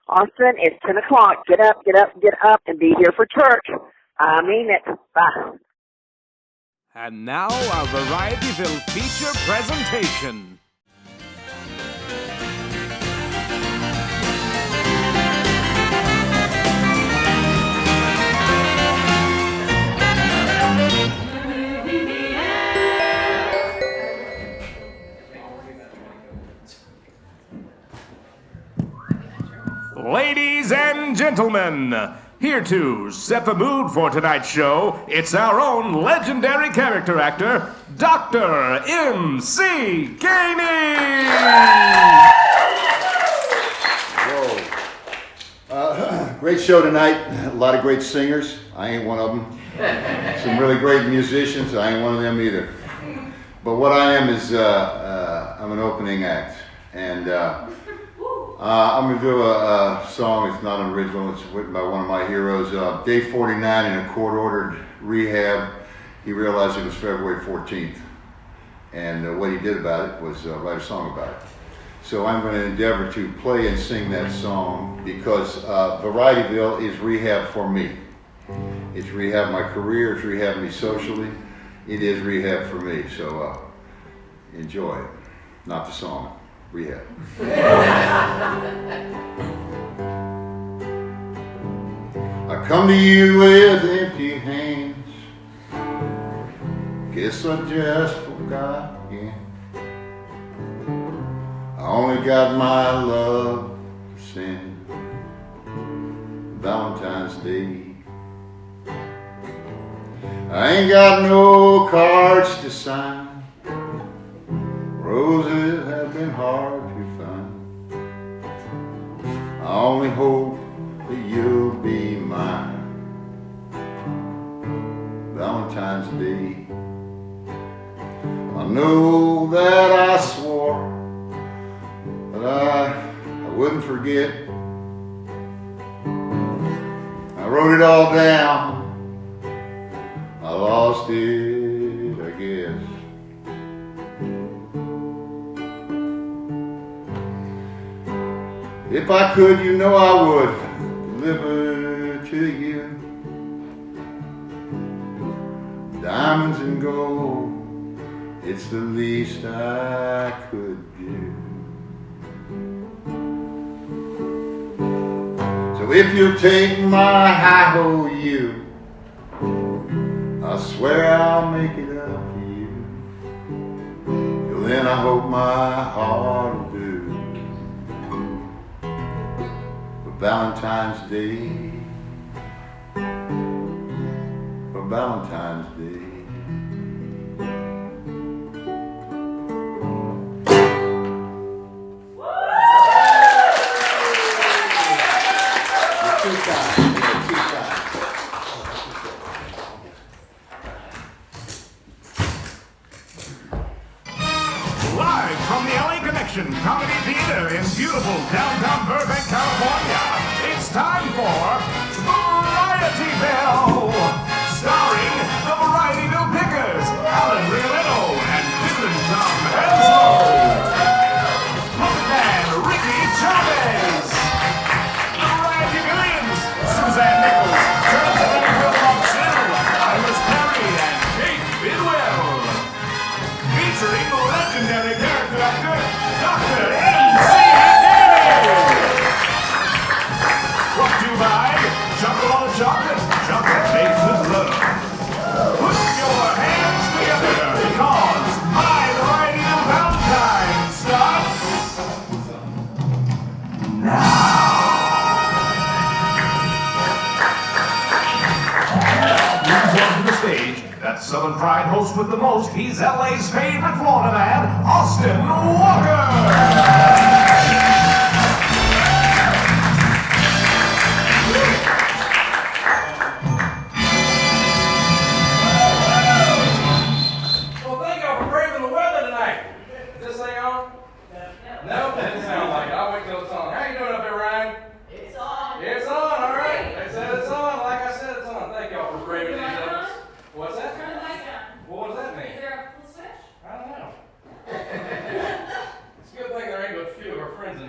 Austin, it's 10 o'clock. Get up, and be here for church. I mean it. Bye. And now, our Varietyville feature presentation. Ladies and gentlemen, here to set the mood for tonight's show, it's our own legendary character actor, Dr. M.C. Caney! Whoa. Great show tonight. A lot of great singers. I ain't one of them. Some really great musicians. I ain't one of them either. But what I am is I'm an opening act. And I'm going to do a song. It's not an original. It's written by one of my heroes. Day 49 in a court-ordered rehab. He realized it was February 14th. And what he did about it was write a song about it. So I'm going to endeavor to play and sing that song because Varietyville is rehab for me. It's rehab my career. It's rehab me socially. It is rehab for me. So enjoy it. Not the song. Rehab. I come to you with empty hands. Guess I just forgot again. I only got my love to send. Valentine's Day. I ain't got no cards to sign. Roses have been hard to find. I only hope that you'll be mine. Valentine's Day. I know that I swore that I wouldn't forget. I wrote it all down. I lost it, I guess. If I could, you know I would deliver to you diamonds and gold. It's the least I could do. So if you'll take my high-ho-you, I swear I'll make it up to you. Till then I hope my heart will do. Valentine's Day, for Valentine's Day. Live from the LA Connection Comedy Theater in beautiful downtown Burbank, California, it's time for Varietyville, starring the Varietyville Pickers, Alan Rigoletto and Dylan Tom Henslow. Puppet Man Ricky Chavez. The Varietyvillians, Suzanne Nichols, Charles Evanville Monson, Iris Perry, and Kate Bidwell. Featuring legendary character actor, Dr. M.C. Brought to you by Chocolate Chocolate, Chocolate Made with Love. Put your hands together because my Variety of Valentine starts now. Please welcome to the stage that Southern Pride host with the most. He's LA's favorite Florida man, Austin Walker. No, that didn't sound like it. I'll wait till it's on. How you doing up there, Ryan? It's on. It's on, all right. They said it's on. Like I said, it's on. Thank y'all for braving these of us. What's that? Turn the mic on. What does that mean? Is there a full switch? I don't know. It's a good thing there ain't but a few of our friends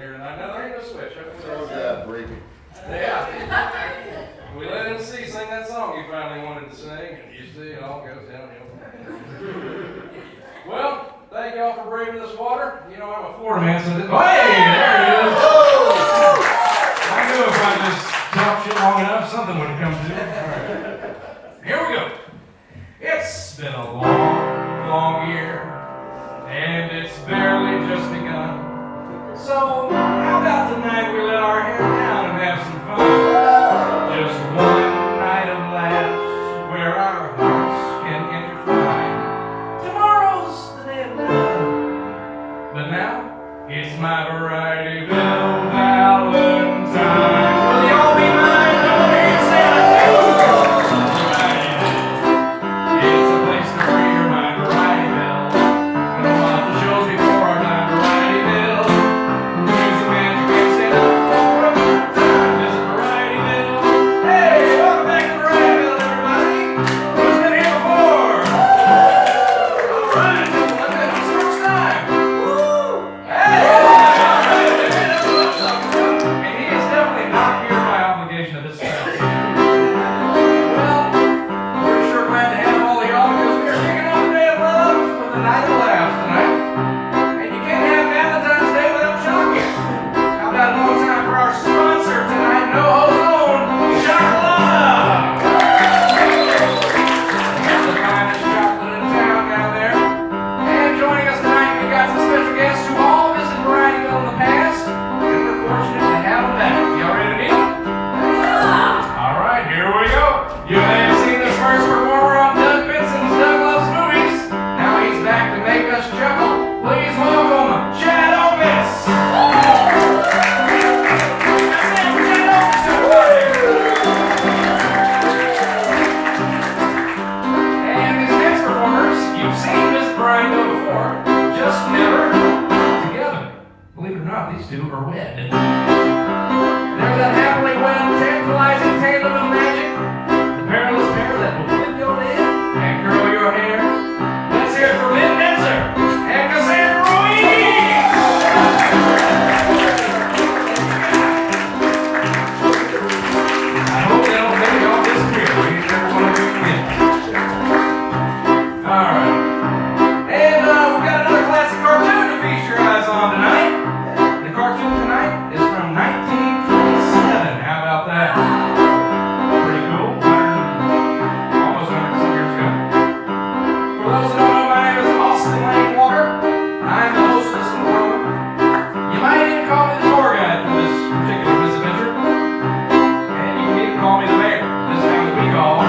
y'all for braving this water. You know, I'm a Florida man, so hey, there it is. I knew if I just talked shit long enough, something would come to. All right. Here we go. It's been a long, long year, and it's barely just begun. So, how about tonight we let our hair down and have some fun? Just one night of laughs where our hearts can intertwine. Tomorrow's the day of love, but now it's my Varietyville Valentine. Will you all be mine? Don't be sad. It's a place to free your mind, Varietyville. And a lot of shows before our time, Varietyville. Music man, you can't stand up for a good time. Visit Varietyville. Hey, welcome back to Varietyville, everybody. Who's been here before? All right, this is the first time. Hey, and he is definitely not here by obligation of this time. Well, we're sure glad to have all of y'all because we're kicking off the day of love with a night of laughs tonight. And you can't have Valentine's Day without chocolate. How about a long time for our sponsor tonight, No Ho's Own, Chocolate! That's the finest chocolate in town down there. And joining us tonight, we've got some special guests who all visited Varietyville in the past, and we're fortunate to have them back. Y'all ready to meet them? All right, here we go. You may have seen this first performer on Doug Benson's Doug Loves Movies. Now he's back to make us chuckle. Please welcome Chad Opitz. Chad Opitz, everybody. And these next performers, you've seen Miss Varietyville before, just never together. Believe it or not, these two are wed. They're that happily wed, tantalizing tandem of magic, the perilous pair that will flip your lid and curl your hair. Let's hear it for Lynn Netzer and Cassandra Ruiz! I hope they don't think y'all disappear. We need everyone to be in. Alright. And we've got another classic cartoon to feast your eyes on tonight. The cartoon tonight is from 1927. How about that? Pretty cool. Almost 100 some years ago. For those who don't know, my name is Austin Lane Walker. I'm the host of this program. You might even call me the tour guide for this particular misadventure. And you can even call me the mayor. This town that we call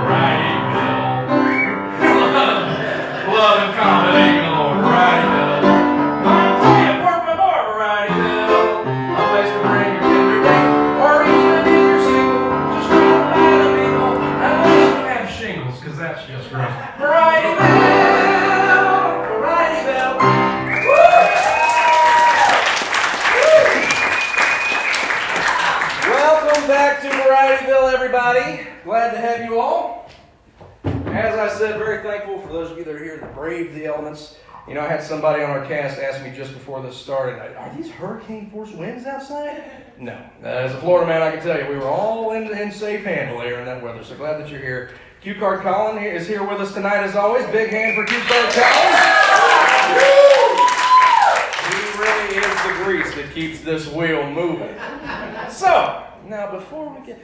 Varietyville. Love and comedy, galore, Varietyville. I'm telling you, work with more Varietyville. A place to bring your tender date, or even if you're single, just drop by the mingle. Unless you have shingles, because that's just gross. Varietyville! Varietyville! Welcome back to Varietyville, everybody. Glad to have you all. As I said, very thankful for those of you that are here that braved the elements. You know, I had somebody on our cast ask me just before this started, are these hurricane force winds outside? No. As a Florida man, I can tell you, we were all in safe handle here in that weather, so glad that you're here. Q-Card Colin is here with us tonight as always. Big hand for Q-Card Colin. He really is the grease that keeps this wheel moving. So, now before we get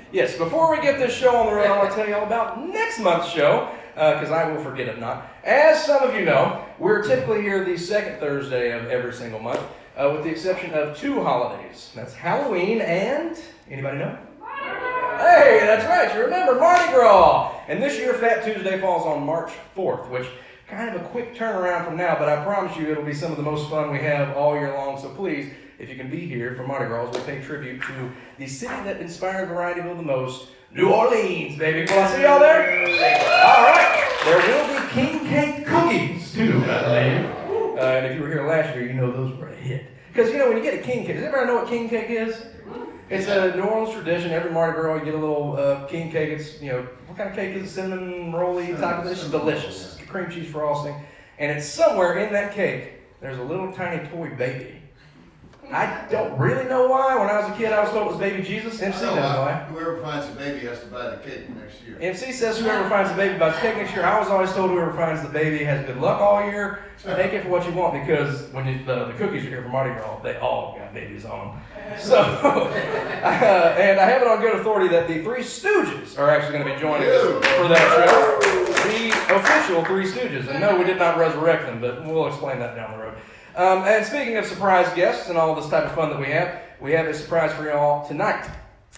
this show on the road, I want to tell you all about next month's show, because I will forget it not. As some of you know, we're typically here the second Thursday of every single month, with the exception of two holidays. That's Halloween and, anybody know? Hey, that's right, you remember Mardi Gras. And this year, Fat Tuesday falls on March 4th, which kind of a quick turnaround from now, but I promise you it'll be some of the most fun we have all year long, so please, if you can be here for Mardi Gras, we'll pay tribute to the city that inspired Varietyville the most, New Orleans, baby. Will I see y'all there? All right. There will be king cake cookies, too, I believe. And if you were here last year, you know those were a hit. Because, you know, when you get a king cake, does everybody know what king cake is? It's a New Orleans tradition. Every Mardi Gras, you get a little king cake. It's, you know, what kind of cake is it? Cinnamon rolly type of thing? It's delicious. It's cream cheese frosting. And it's somewhere in that cake, there's a little tiny toy baby. I don't really know why. When I was a kid, I was told it was baby Jesus. MC knows why. Whoever finds the baby has to buy the cake next year. MC says whoever finds the baby buys the cake next year. I was always told whoever finds the baby has good luck all year. Take it for what you want, because when the cookies are here for Mardi Gras, they all got babies on them. So, and I have it on good authority that the Three Stooges are actually going to be joining us for that show. The official Three Stooges. And no, we did not resurrect them, but we'll explain that down the road. And speaking of surprise guests and all this type of fun that we have a surprise for y'all tonight.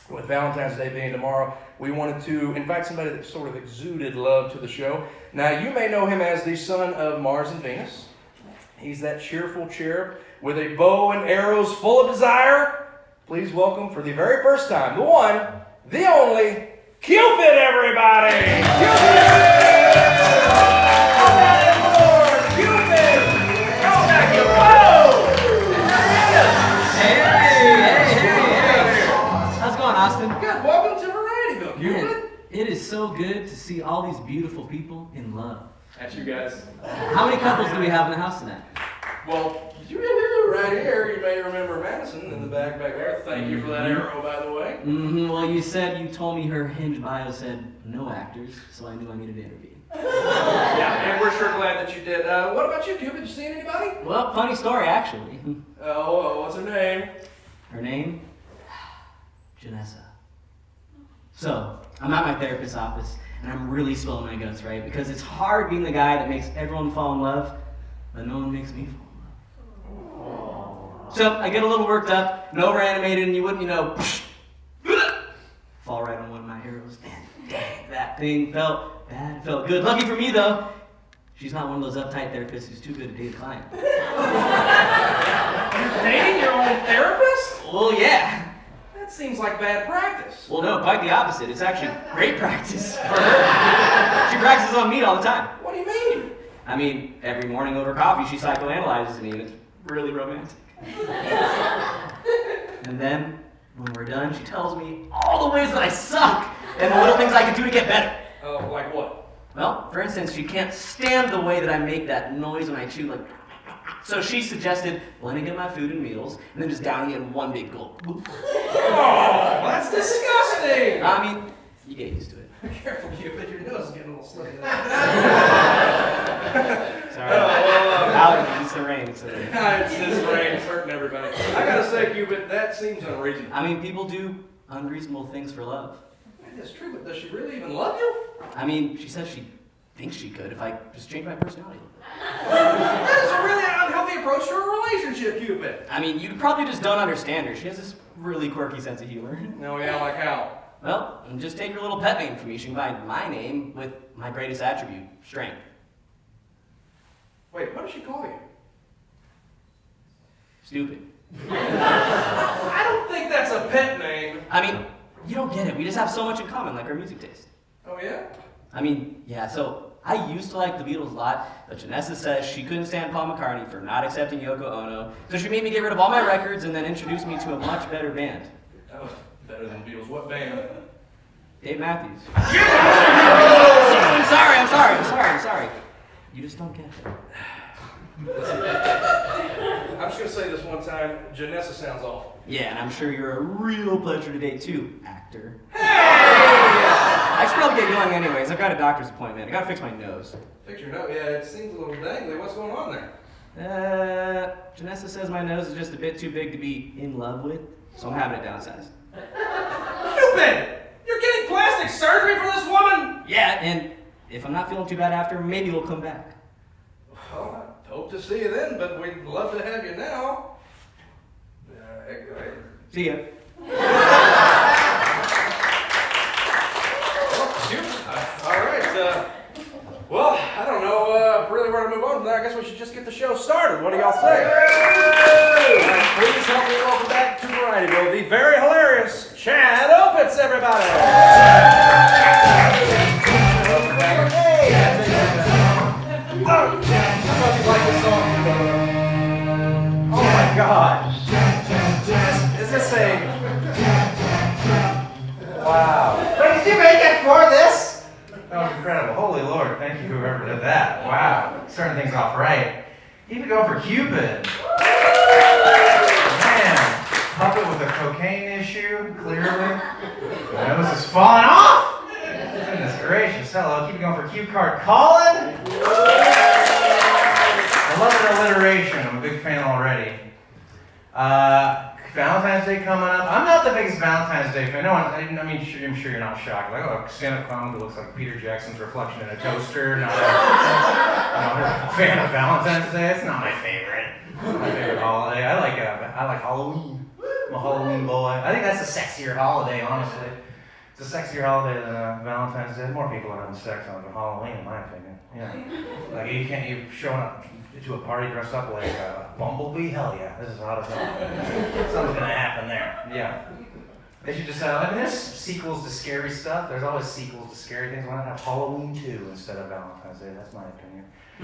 With Valentine's Day being tomorrow, we wanted to invite somebody that sort of exuded love to the show. Now, you may know him as the son of Mars and Venus. He's that cheerful cherub with a bow and arrows full of desire. Please welcome for the very first time, the one, the only, Cupid, everybody! Cupid! Austin. Good. Welcome to Varietyville, Cupid. It is so good to see all these beautiful people in love. That's you guys. How many couples do we have in the house tonight? Well, right here, you may remember Madison in the back there. Thank you for that arrow, by the way. Well, you told me her Hinge bio said no actors, so I knew I needed to interview. Yeah, and we're sure glad that you did. What about you, Cupid? Did you see anybody? Well, funny story, actually. Oh, what's her name? Her name? Janessa. So, I'm at my therapist's office, and I'm really spilling my guts, right? Because it's hard being the guy that makes everyone fall in love, but no one makes me fall in love. So, I get a little worked up, and over-animated, and you wouldn't, fall right on one of my arrows. And dang, that thing felt bad, felt good. Lucky for me, though, she's not one of those uptight therapists who's too good to date a client. You're dating your own therapist? Well, yeah. That seems like bad practice. Well, no, quite the opposite. It's actually great practice for her. She practices on me all the time. What do you mean? I mean, every morning over coffee, she psychoanalyzes me, and it's really romantic. And then, when we're done, she tells me all the ways that I suck and the little things I can do to get better. Oh, like what? Well, for instance, she can't stand the way that I make that noise when I chew, like... So she suggested blending in my food and meals, and then just downing it in one big gulp. Oh, that's disgusting! I mean, you get used to it. Careful, Cupid, your nose is getting a little slippery. Sorry. It's the rain. It's the rain. It's this rain, it's hurting everybody. I gotta say, Cupid, that seems unreasonable. I mean, people do unreasonable things for love. That is true, but does she really even love you? I mean, she says she thinks she could if I just change my personality. That is a really unhealthy approach to a relationship, Cupid. I mean, you probably just don't understand her. She has this really quirky sense of humor. No, yeah, like how? Well, just take her little pet name from me. She can combine my name with my greatest attribute, strength. Wait, what does she call you? Stupid. I don't think that's a pet name. I mean, you don't get it. We just have so much in common, like our music taste. Oh, yeah? I mean, yeah, so I used to like the Beatles a lot, but Janessa says she couldn't stand Paul McCartney for not accepting Yoko Ono, so she made me get rid of all my records and then introduced me to a much better band. Oh, better than Beatles. What band? Dave Matthews. Yeah! I'm sorry. You just don't get it. I'm just going to say this one time, Janessa sounds awful. Yeah, and I'm sure you're a real pleasure to date too, actor. Hey! I should probably get going anyways. I've got a doctor's appointment. I gotta fix my nose. Fix your nose? Yeah, it seems a little dangly. What's going on there? Janessa says my nose is just a bit too big to be in love with, so I'm having it downsized. Cupid! You're getting plastic surgery for this woman? Yeah, and if I'm not feeling too bad after, maybe we'll come back. Well, I hope to see you then, but we'd love to have you now. See ya. All right. Well, I don't know really where to move on from there. I guess we should just get the show started. What do y'all say? Please help me welcome back to Varietyville the very hilarious Chad Opitz, everybody. I thought you'd like this song. Oh my God. Is this a... Wow. But did you make it for this? That was incredible. Holy Lord, thank you whoever did that. Wow, starting things off right. You can go for Cupid. Man, cocaine issue, clearly. My nose is falling off. Goodness gracious. Hello, keep it going for cue card. Colin. I love an alliteration. I'm a big fan already. Valentine's Day coming up. I'm not the biggest Valentine's Day fan. No one, I'm sure you're not shocked. Like, oh, stand-up comedy looks like Peter Jackson's reflection in a toaster. Not a fan of Valentine's Day. It's not my favorite. My favorite holiday. I like Halloween. I'm a Halloween boy. I think that's a sexier holiday, honestly. It's a sexier holiday than Valentine's Day. More people are having sex on Halloween, in my opinion. Yeah. Like, you showing up to a party dressed up like a bumblebee? Hell yeah, this is hot as hell. Something's gonna happen there. Yeah. They should just have, there's sequels to scary stuff. There's always sequels to scary things. Why not have Halloween 2 instead of Valentine's Day? That's my opinion. I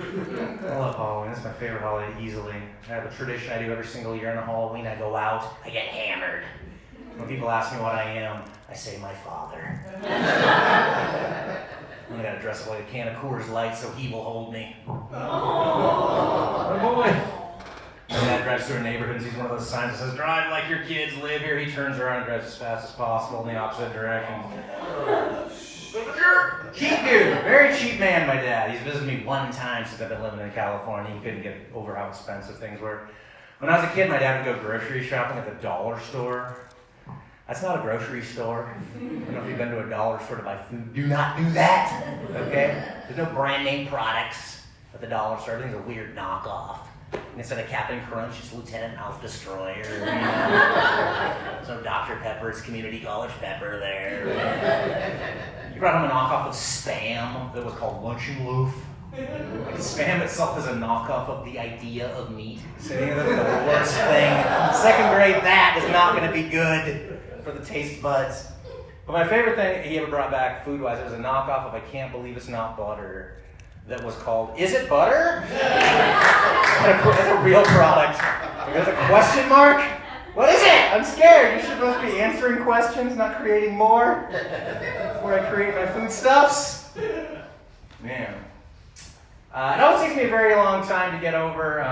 love Halloween. It's my favorite holiday, easily. I have a tradition I do every single year on Halloween. I go out, I get hammered. When people ask me what I am, I say my father. I gotta dress up like a can of Coors Light so he will hold me. Oh boy. My dad drives through a neighborhood and sees one of those signs that says, "Drive like your kids live here." He turns around and drives as fast as possible in the opposite direction. Cheap dude, very cheap man, my dad. He's visited me one time since I've been living in California. He couldn't get over how expensive things were. When I was a kid, my dad would go grocery shopping at the dollar store. That's not a grocery store. I don't know if you've been to a dollar store to buy food. Do not do that, okay? There's no brand name products at the dollar store. Everything's a weird knockoff. And instead of Captain Crunch, it's Lieutenant Mouth Destroyer. You know? So Dr. Pepper, it's Community College Pepper there. You brought home a knockoff of Spam that was called Lunch and Loaf. Like Spam itself is a knockoff of the idea of meat. So that's the worst thing. Second grade, that is not going to be good for the taste buds. But my favorite thing he ever brought back food-wise, it was a knockoff of I Can't Believe It's Not Butter that was called Is It Butter? It's a real product. There's a question mark. What is it? I'm scared. You're supposed to be answering questions, not creating more before I create my foodstuffs. Man. It always takes me a very long time to get over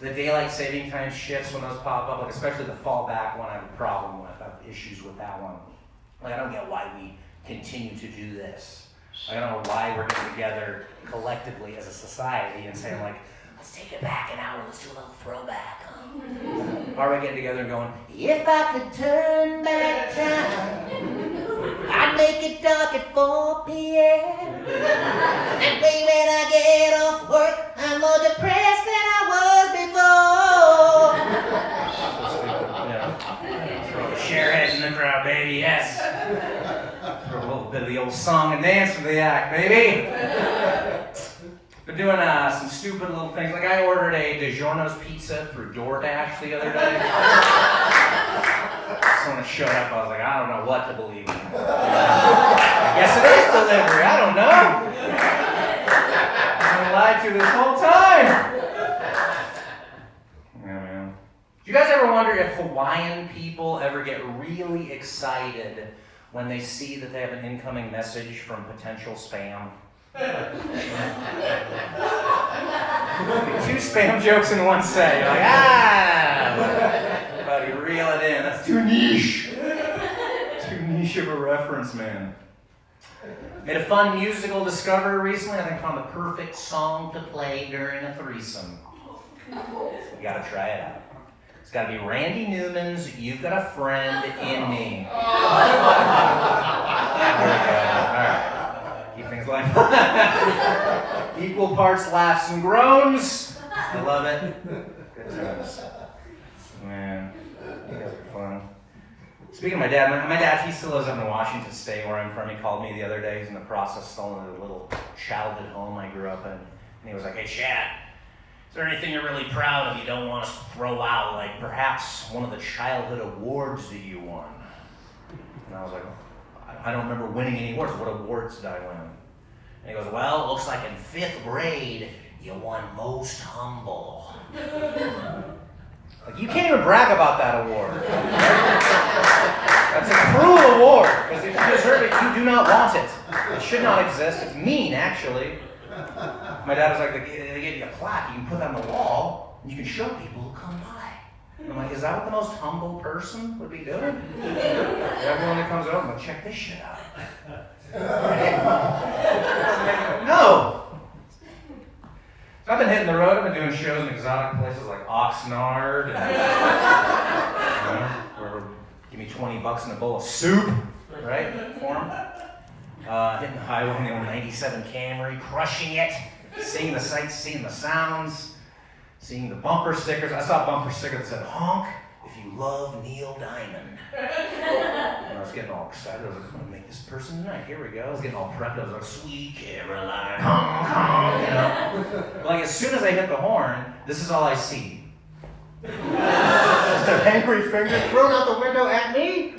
the daylight saving time shifts when those pop up, like especially the fallback one I have a problem with. I have issues with that one. Like I don't get why we continue to do this. Like, I don't know why we're getting together collectively as a society and saying like, let's take it back an hour, let's do a little throwback. Why are we getting together and going, if I could turn back time, I'd make it dark at 4 p.m. And way when I get off work, I'm more depressed than I was before. Throw the share heads in the crowd, baby, yes. Throw a little bit of the old song and dance for the act, baby. Been doing some stupid little things. Like I ordered a DiGiorno's pizza through DoorDash the other day. Someone showed up, I was like, I don't know what to believe in. I guess it is delivery, I don't know. I've been lied to this whole time. Yeah, man. Do you guys ever wonder if Hawaiian people ever get really excited when they see that they have an incoming message from potential spam? 2 spam jokes in one set. You're like, buddy, reel it in. That's too niche. Too niche of a reference, man. Made a fun musical discovery recently. I think I found the perfect song to play during a threesome. You gotta try it out. It's gotta be Randy Newman's "You've Got a Friend in Me." There we go. All right. Keep things like equal parts laughs and groans. I love it. Good times. Man, you guys are fun. Speaking of my dad, he still lives up in Washington State where I'm from. He called me the other day. He's in the process of selling a little childhood home I grew up in. And he was like, "Hey, Chad, is there anything you're really proud of you don't want us to throw out? Like perhaps one of the childhood awards that you won?" And I was like, I don't remember winning any awards. What awards did I win? And he goes, "Well, it looks like in 5th grade, you won most humble." Like, you can't even brag about that award. That's a cruel award, because if you deserve it, you do not want it. It should not exist. It's mean, actually. My dad was like, they gave you a plaque, you can put it on the wall, and you can show people who come by. I'm like, is that what the most humble person would be doing? Everyone that comes over, I'm like, check this shit out. No! So I've been hitting the road. I've been doing shows in exotic places like Oxnard, and, where give me $20 and a bowl of soup, right? For 'em. Hitting the highway in the old 97 Camry, crushing it, seeing the sights, seeing the sounds, seeing the bumper stickers. I saw a bumper sticker that said, honk if you love Neil Diamond. And I was getting all excited. I was like, I'm gonna make this person tonight. Here we go. I was getting all prepped. I was like, sweet Caroline, honk, honk, you know. But like as soon as I hit the horn, this is all I see. Just an angry finger thrown out the window at me.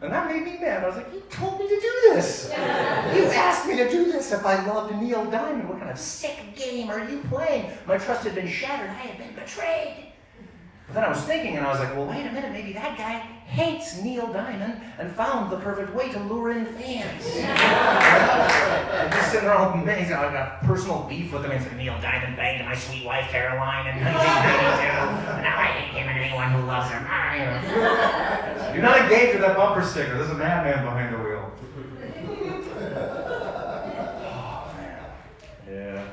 And that made me mad. I was like, you told me to do this. You asked me to do this if I loved Neil Diamond. What kind of sick game are you playing? My trust had been shattered. I had been betrayed. But then I was thinking, and I was like, well, wait a minute. Maybe that guy hates Neil Diamond and found the perfect way to lure in fans. I'm just sitting there all amazing. I've got personal beef with him. It's like Neil Diamond banged my sweet wife Caroline in 1992. And now I hate him and anyone who loves him. Do not engage with that bumper sticker. There's a madman behind the wheel. Oh, man. Yeah.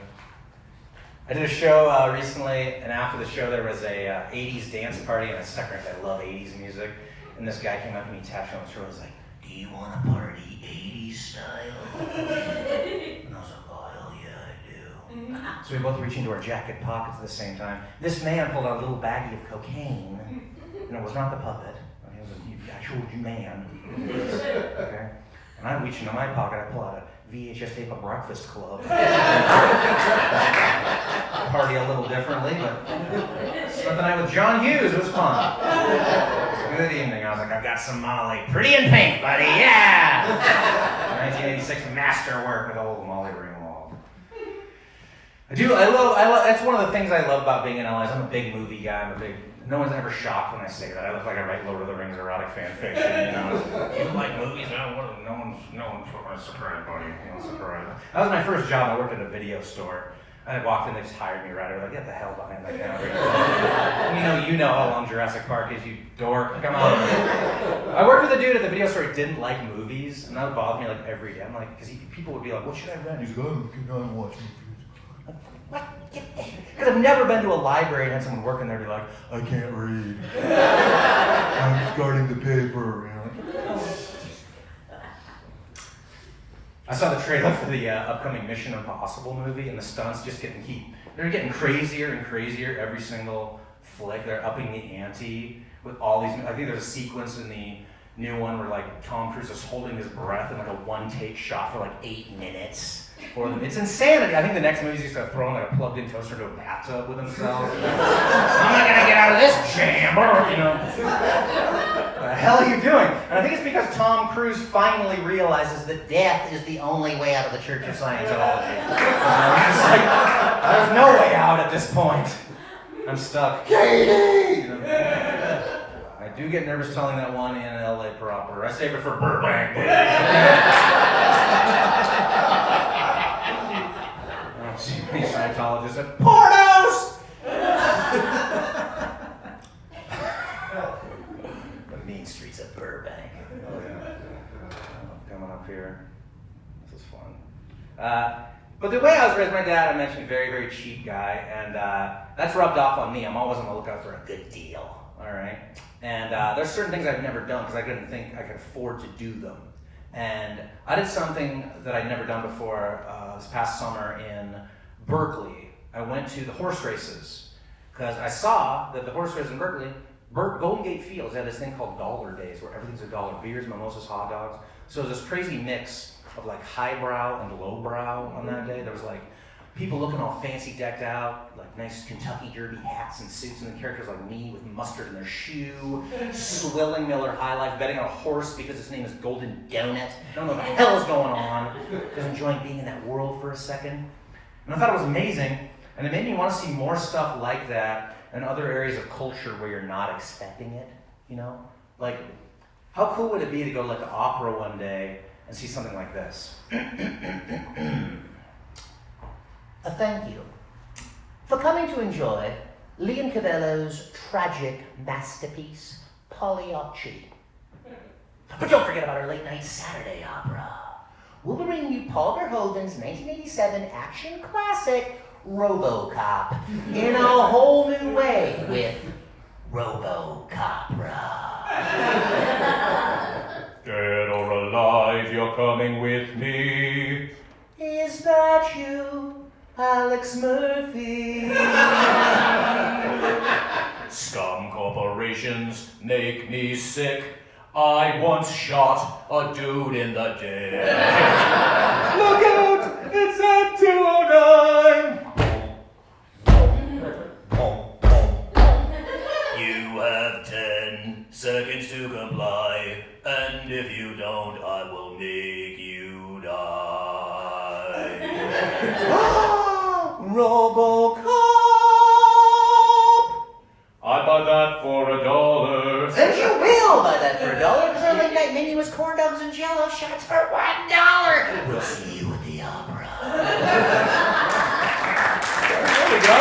I did a show recently, and after the show there was a 80s dance party, and I stuck around. I love 80s music. And this guy came up to me, tapped me on the shoulder, and was like, do you want to party 80s style? And I was like, oh, hell yeah, I do. So we both reached into our jacket pockets at the same time. This man pulled out a little baggie of cocaine, and it was not the puppet. It was an actual man. Okay? And I reach into my pocket, I pull out a VHS tape of Breakfast Club. Party a little differently, but spent the night with John Hughes. It was fun. It was a good evening. I was like, I've got some Molly. Pretty in Pink, buddy, yeah! 1986 masterwork with old Molly Ringwald. I love, that's one of the things I love about being in LA. I'm a big movie guy. No one's ever shocked when I say that. I look like I write Lord of the Rings erotic fan fiction, you know. You like movies? No one's surprised, buddy. Surprised. That was my first job. I worked at a video store. I walked in, they just hired me right away. Like, get the hell behind that counter. You know how long Jurassic Park is, you dork. Come on. I worked with a dude at the video store who didn't like movies, and that would bother me like every day. I'm like, because people would be like, what should I rent? He's like, I don't watch movies. What? Because I've never been to a library and had someone working there be like, I can't read. I'm discarding the paper. You know? I saw the trailer for the upcoming Mission Impossible movie, and the stunts just they're getting crazier and crazier every single flick. They're upping the ante with all these. I think there's a sequence in the new one where like Tom Cruise is holding his breath in like a one-take shot for like 8 minutes. For them. It's insanity. I think the next movie is just going to throw like a plugged-in toaster into a bathtub with himself. I'm not going to get out of this chamber, you know. What the hell are you doing? And I think it's because Tom Cruise finally realizes that death is the only way out of the Church of Scientology. It's like, there's no way out at this point. I'm stuck. Katie! You know? I do get nervous telling that one in LA proper. I save it for Burbank. See many Scientologists said, pornos! The mean streets of Burbank. Oh yeah. Coming up here. This is fun. But the way I was raised, my dad, I mentioned, very, very cheap guy, and that's rubbed off on me. I'm always on the lookout for a good deal, all right? And there's certain things I've never done because I didn't think I could afford to do them. And I did something that I'd never done before this past summer in Berkeley. I went to the horse races because I saw that the horse races in Berkeley, Golden Gate Fields had this thing called Dollar Days where everything's $1. Beers, mimosas, hot dogs. So it was this crazy mix of like highbrow and lowbrow on that day. There was like people looking all fancy decked out, like nice Kentucky Derby hats and suits, and then characters like me with mustard in their shoe, swilling Miller High Life, betting on a horse because his name is Golden Donut. I don't know what the hell is going on. Just enjoying being in that world for a second. And I thought it was amazing, and it made me want to see more stuff like that in other areas of culture where you're not expecting it, you know? Like, how cool would it be to go to like the opera one day and see something like this? Thank you for coming to enjoy Leoncavallo's tragic masterpiece, Pagliacci. But don't forget about our late night Saturday opera. We'll be bringing you Paul Verhoeven's 1987 action classic, RoboCop, in a whole new way with RoboCopra. Dead or alive, you're coming with me. Is that you, Alex Murphy? Scum corporations make me sick. I once shot a dude in the dick. Look out! It's at 209! You have 10 seconds to comply, and if you don't, I will make you die. RoboCop! I buy that for $1. And you will buy that for $1, because our late night menu is corn dogs and jello shots for $1. We'll see you at the opera. There we go.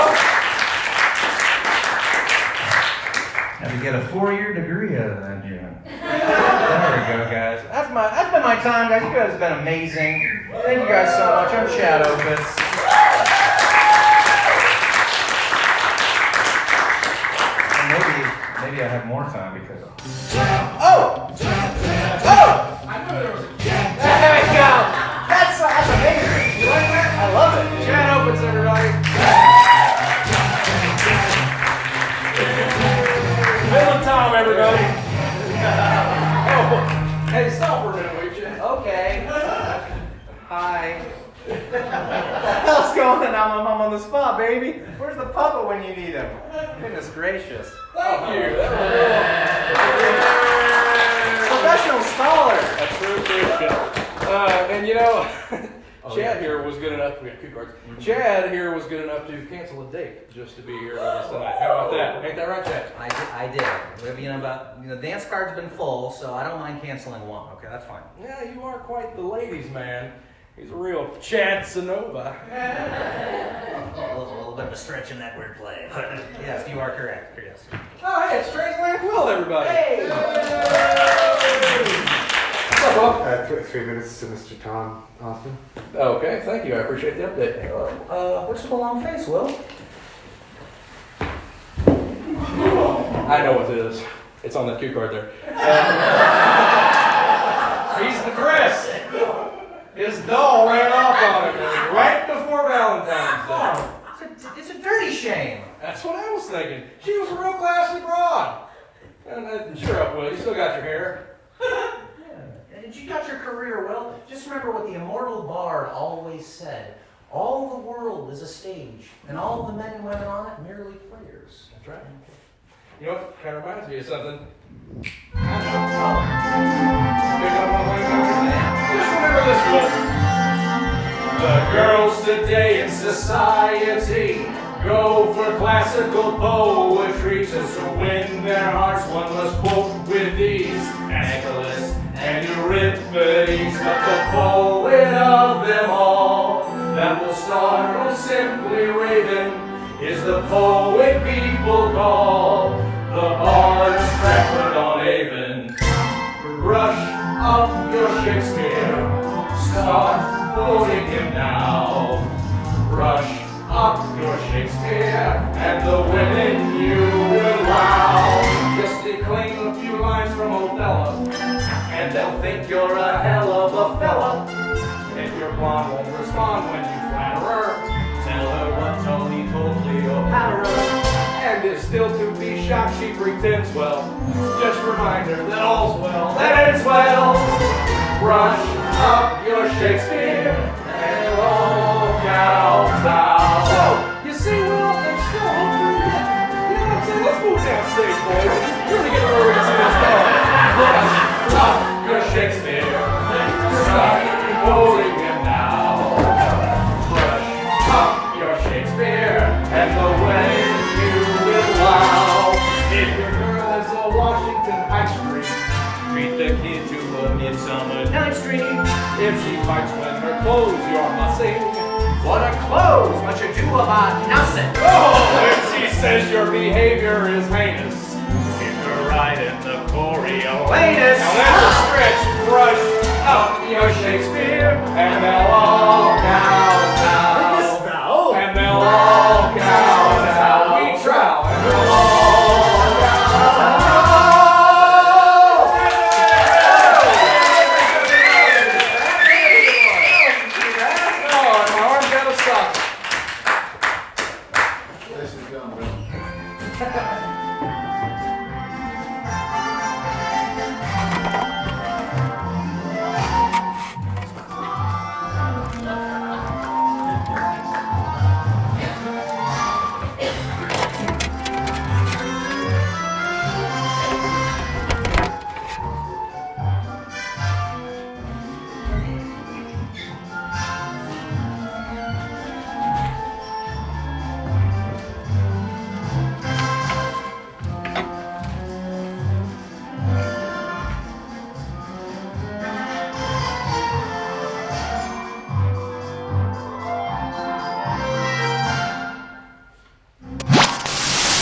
Now we get a 4-year degree out of that, Jim. There we go, guys. That's been my time, guys. You guys have been amazing. Thank you guys so much. I'm Chad Opitz. Maybe I have more time because of... Oh! I knew there was a cat. There we go! That's amazing! You like that? I love it. Chad Opitz, everybody. Valentine, everybody. Oh, hey, stop for a minute, will you? Okay. Hi. What the hell's going on? I'm on the spot, baby. Where's the puppet when you need him? Goodness gracious. Thank you. Professional scholar. That's true. And you know, Chad here was good enough. We got cue cards. Chad here was good enough to cancel a date just to be here with us tonight. How about that? Ain't that right, Chad? I did. Dance card's been full, so I don't mind canceling one. Okay, that's fine. Yeah, you are quite the ladies' man. He's a real Chad Sonova. A little bit of a stretch in that wordplay. Yes, you are correct. Yes. Oh, hey, it's Strangeland Quill, everybody. Hey! What's up, Bob? 3 minutes to Mr. Tom Austin. Okay, thank you. I appreciate the update. What's with the long face, Will? I know what it is. It's on that cue card there. He's the Chris. His doll ran off on him right before Valentine's Day. Oh, it's a dirty shame. That's what I was thinking. She was a real classy broad. And cheer up, Will. You still got your hair. Yeah. And you got your career, Will. Just remember what the immortal bard always said. All the world is a stage, and all the men and women on it merely players. That's right. You know what? Kind of reminds me of something. Just remember this, Will. The girls today in society go for classical poetry. Just to win their hearts, one must quote with ease Aeschylus and Euripides. But the poet of them all that will startle simply raving is the poet people call the Bard Stratford-on-Avon. Brush up your Shakespeare, start quoting him now. Brush up your Shakespeare, and the women you will wow. Just declaim a few lines from Othello, and they'll think you're a hell of a fella. And your blonde won't respond when you flatter her. Tell her what Tony told Cleopatra. And if still to be shocked she pretends well, just remind her that all's well that ends well. Brush up your Shakespeare and roll downtown. So, you see, Will, there's still hope for you yet. You know what I'm saying? Let's move downstage, boys. You're gonna get where we're gonna see this go. Brush up your Shakespeare and start quoting him now. Brush up your Shakespeare and the wedding you will wow. If your girl is a Washington High Street, treat the kid to a Midsummer Night's Dream. If she fights when her clothes you're mussing, What are clothes? What you do about nothing? oh, if she says your behavior is heinous. If you're right in the Coriolanus. Now that's a stretch. Brush up your Shakespeare, and they'll all kowtow. And they'll all kowtow. We trow, and they'll all kowtow. Oh, my arm got a sock. This is done, bro.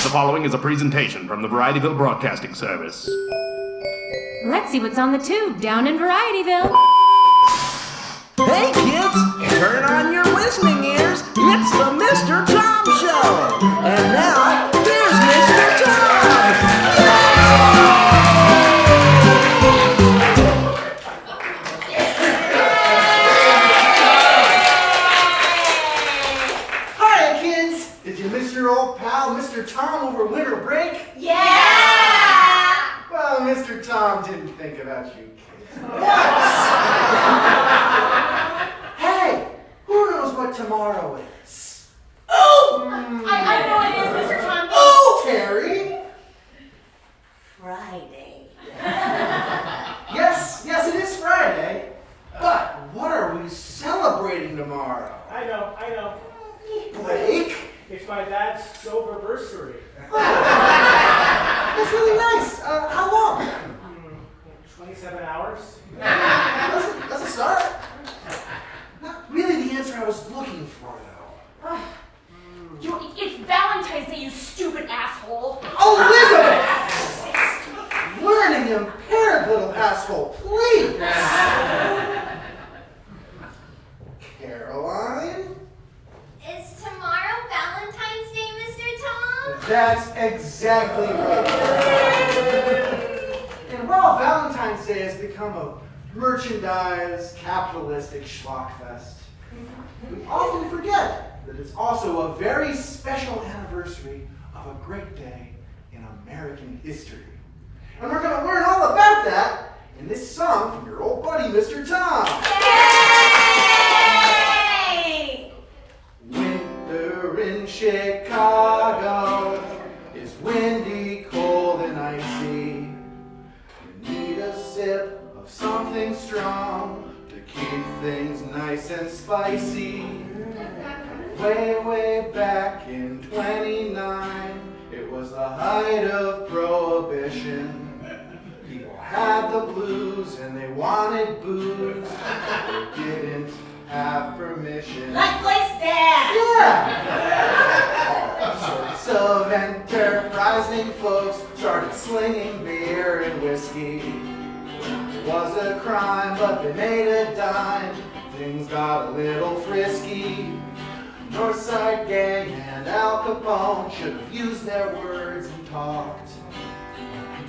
The following is a presentation from the Varietyville Broadcasting Service. Let's see what's on the tube down in Varietyville. Hey kids, turn on your listening ears. It's the Mr. Tom Show. And now, here's Mr. Tom. Hi kids! Did you miss your old pal, Mr. Tom, over winter break? Yeah! Well, Mr. Tom didn't think about you kids. Hey, who knows what tomorrow is? Oh! I know it is, Mr. Tom. Oh, Terry! Friday. Yes, it is Friday. But what are we celebrating tomorrow? I know. Blake? It's my dad's soberversary. That's really nice. How long? 27 hours. That's a start. Not really the answer I was looking for, though. It's Valentine's Day, you stupid asshole. Elizabeth! Learning impaired little asshole, please! Caroline? Is tomorrow Valentine's Day, Mr. Tom? That's exactly right. And while Valentine's Day has become a merchandise, capitalistic schlockfest, we often forget that it's also a very special anniversary of a great day in American history. And we're going to learn all about that in this song from your old buddy, Mr. Tom. Yay! Winter in Chicago is windy, cold, and icy. You need a sip of something strong to keep things nice and spicy. Way back in 29, it was the height of Prohibition. People had the blues and they wanted booze. They didn't have permission. Let's place that! Yeah! All sorts of enterprising folks started slinging beer and whiskey. It was a crime, but they made a dime. Things got a little frisky. Northside Gang and Al Capone should have used their words and talked.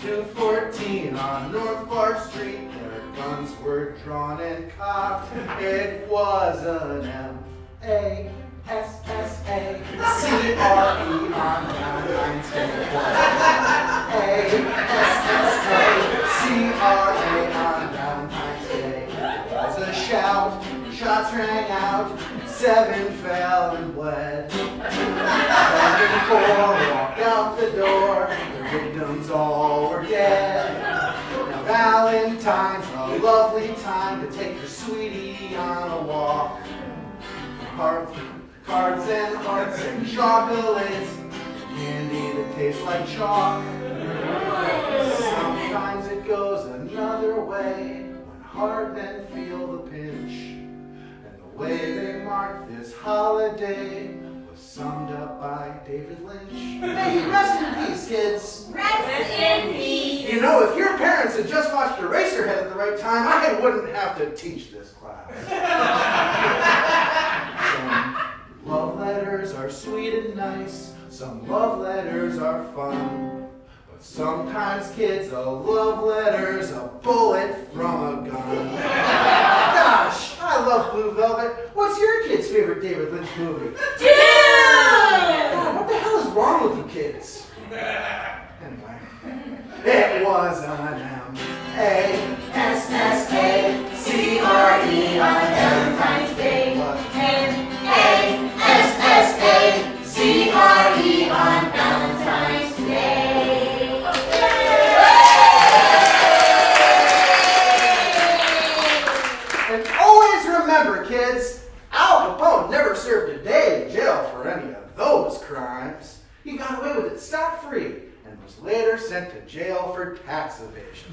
214 on North Park Street, their guns were drawn and cocked. It was an M-A-S-S-A-C-R-E on Valentine's Day. A-S-S-A-C-R-A on Valentine's Day. It was a shout, shots rang out, 7 fell and bled. 4 walked out the door, the victims all were dead. Now Valentine's a lovely time to take your sweetie on a walk. Cards and hearts and chocolates, candy that tastes like chalk. Sometimes it goes another way when hard men feel the pinch. And the way they mark this holiday was summed up by David Lynch. May he rest in peace, kids. Rest in peace. You know, if your parents had just watched Eraserhead at the right time, I wouldn't have to teach this class. Some love letters are sweet and nice. Some love letters are fun. But sometimes, kids, a love letter's a bullet from a gun. Gosh, I love Blue Velvet. What's your kid's favorite David Lynch movie? Dune! God, what the hell is wrong with you kids? Anyway, it was an M-A-S-S-A-C-R-E on Valentine's Day. M-A-S-S-A-C-R-E on Valentine's Day. And always remember, kids, Al Capone never served a day in jail for any of those crimes. He got away with it scot-free and was later sent to jail for tax evasion.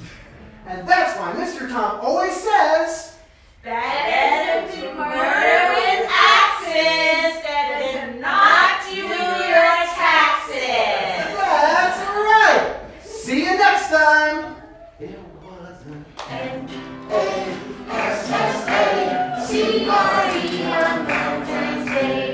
And that's why Mr. Tom always says, Better to murder with axes than to not do your taxes. that's right. See you next time. It wasn't M-A-S-S-A-C-R-E on Valentine's Day.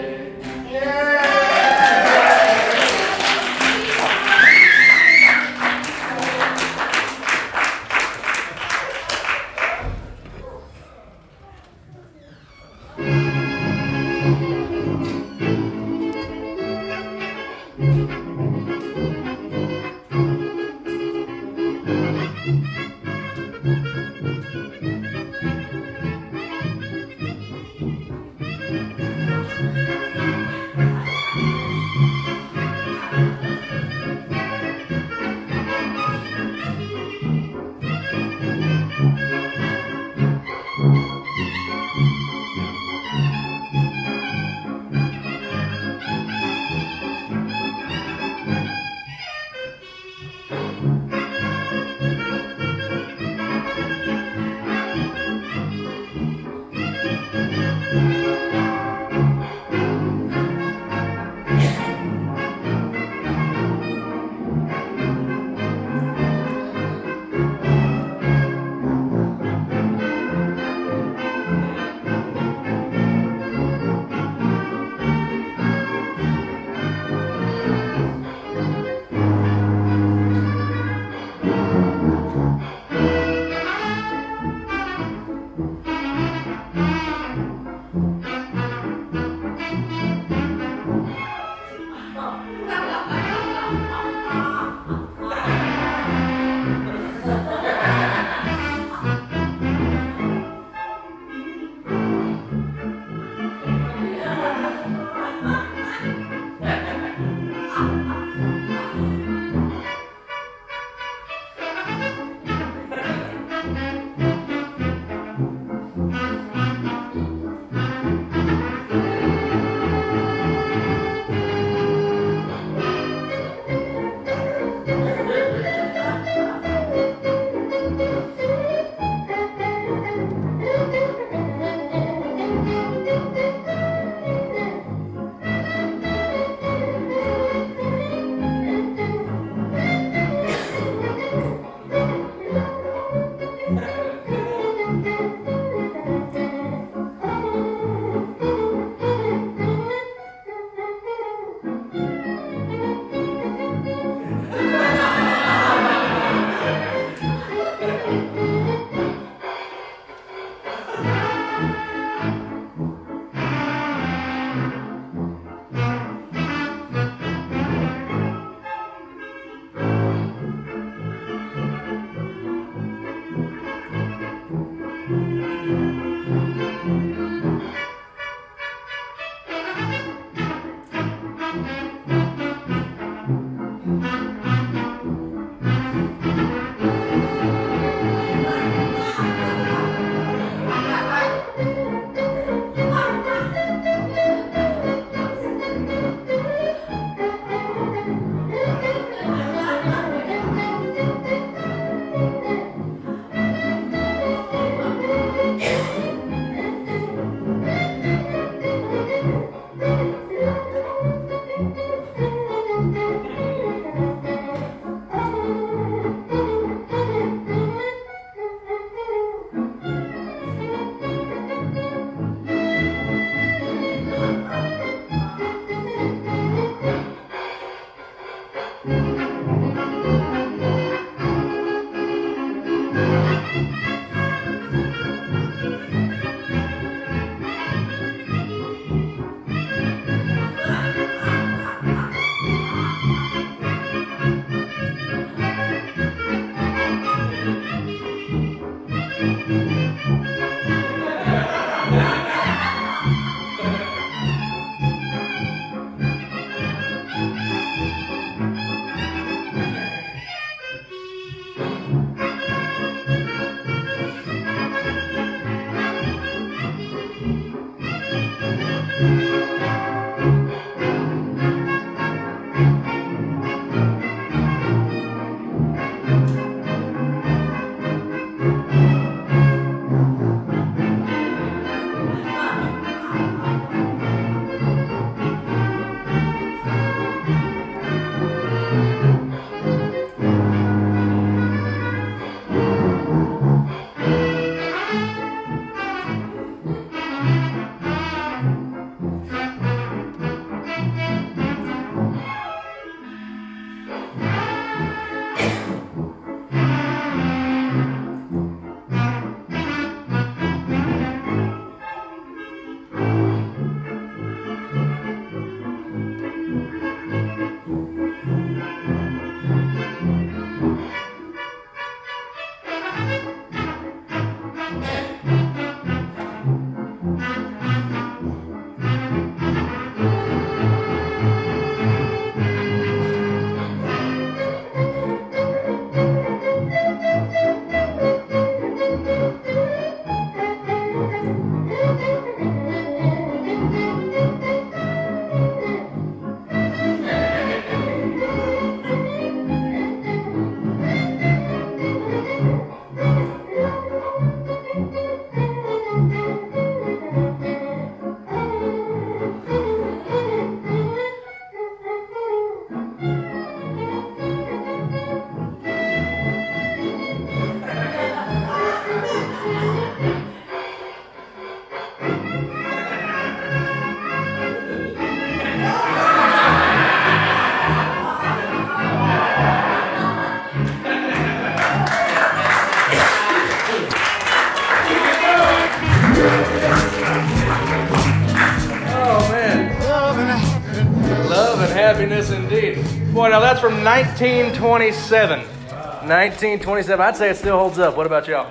happiness indeed. Boy, now that's from 1927. 1927. I'd say it still holds up. What about y'all?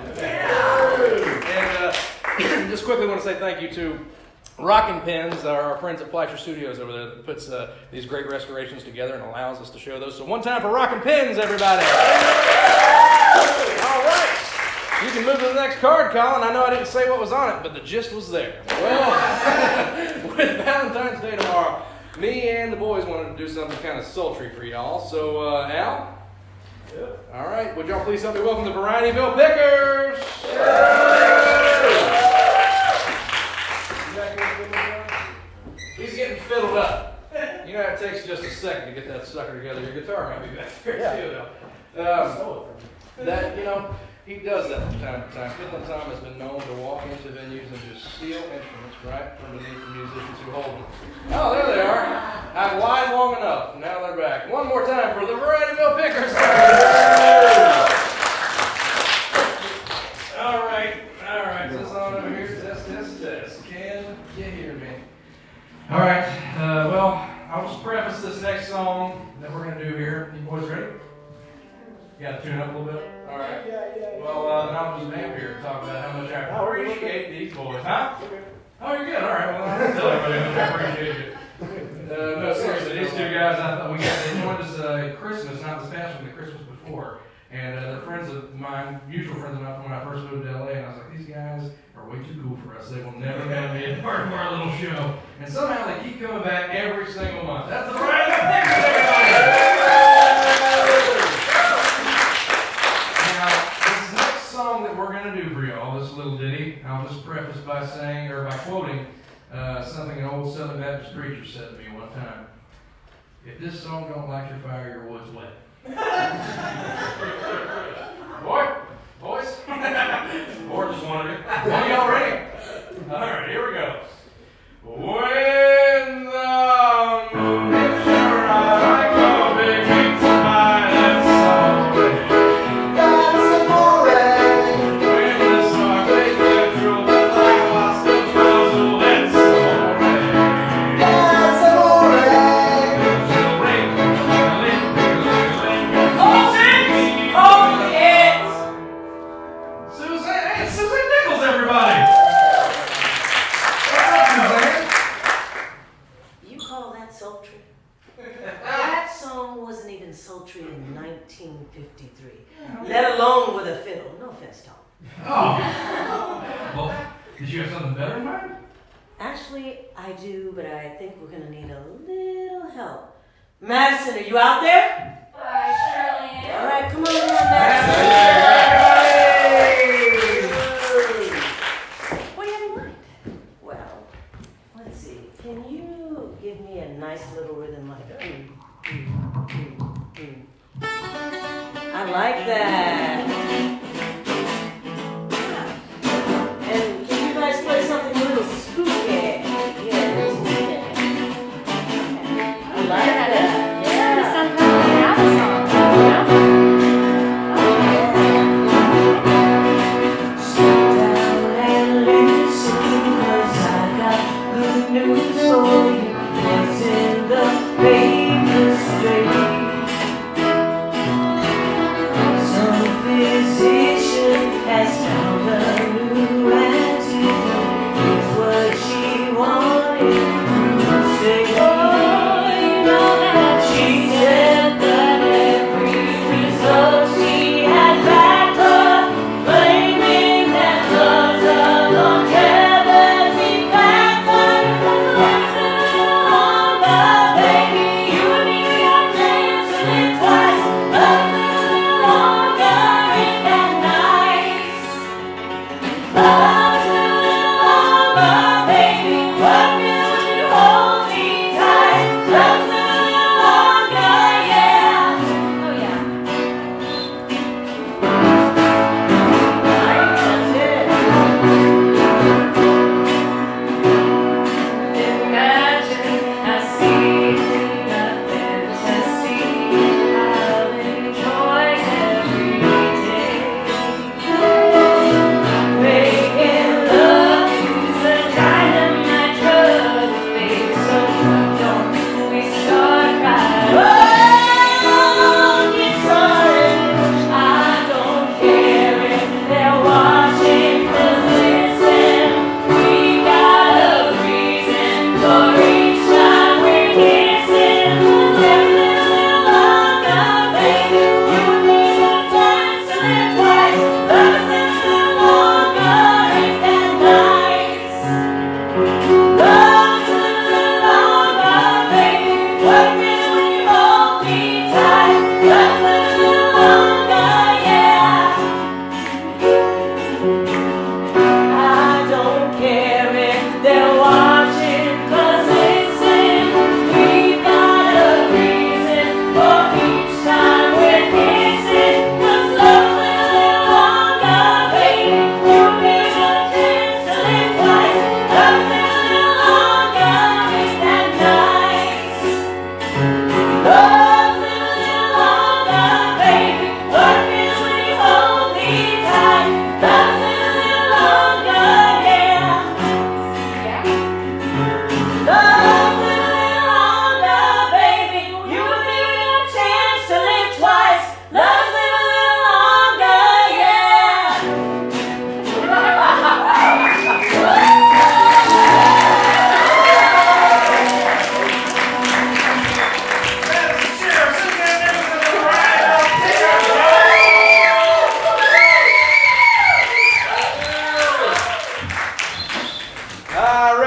And just quickly want to say thank you to Rockin' Pens, our friends at Fleischer Studios over there that puts these great restorations together and allows us to show those. So one time for Rockin' Pens, everybody. All right. You can move to the next card, Colin. I know I didn't say what was on it, but the gist was there. Well, with Valentine's Day tomorrow, me and the boys wanted to do something kind of sultry for y'all. So, Al? Yep. All right. Would y'all please help me welcome the Varietyville Pickers? He's getting fiddled up. You know, it takes just a second to get that sucker together. Your guitar might be back there, too. That, you know, he does that from time to time. Fiddlin' Tom has been known to walk into venues and just steal instruments right from beneath the musicians who hold them. Oh, there they are. I've lied long enough. Now they're back. One more time for the Varietyville Pickers. All right. Is this on over here? Test. Can you hear me? All right. Well, I'll just preface this next song that we're going to do here. You boys ready? You got to tune up a little bit? All right. Yeah. Well, then I'll just name here and talk about how much I appreciate these boys. Huh? Oh, you're good. All right. Well, I'll tell everybody how much I appreciate you. No, seriously, these two guys, I thought they joined us at Christmas, not this past one, the Christmas before. And they're friends of mine, mutual friends of mine from when I first moved to LA. And I was like, these guys are way too cool for us. They will never have me a part of our little show. And somehow they keep coming back every single month. That's the Varietyville Pickers, everybody! Song that we're going to do for y'all, this little ditty, I'll just preface by saying, or by quoting something an old Southern Baptist preacher said to me one time. If this song don't light your fire, your wood's wet. Boys? Or just one of you. Are y'all ready? All right, here we go. When the moon shines like a big pizza pie, that's all right. Sultry in 1953, let alone with a fiddle. No offense, Tom. Oh. Well, did you have something better in mind? Actually, I do, but I think we're going to need a little help. Madison, are you out there? I surely am. All right, come on down, Madison. What do you have in mind? Well, let's see. Can you give me a nice little rhythm like that? I like that. Yeah. And can you guys play something a little spooky? Yeah, spooky. I like that. Yeah. Some kind of house song. Sit down and listen, 'cause I got good news for you. What's in the paper straight? Physician has found a new antidote. It's what she wanted to say. Oh, you know that she said that every result she had backed up, claiming that love's a longevity factor. But baby, you and me are dancing it twice. Love a little longer, baby. Work it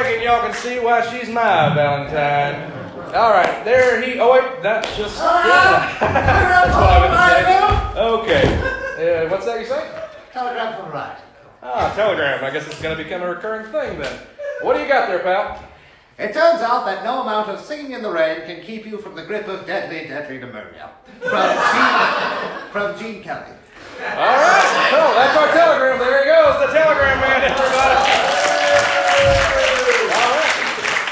reckon y'all can see why she's my Valentine. All right, there he. Oh wait, that's just. Yeah. That's what I was saying. Okay. What's that you say? Telegram from right. Ah, telegram. I guess it's going to become a recurring thing then. What do you got there, pal? It turns out that no amount of singing in the rain can keep you from the grip of deadly pneumonia. From Gene Kelly. All right. So that's our telegram. There he goes, the telegram man, everybody. All right.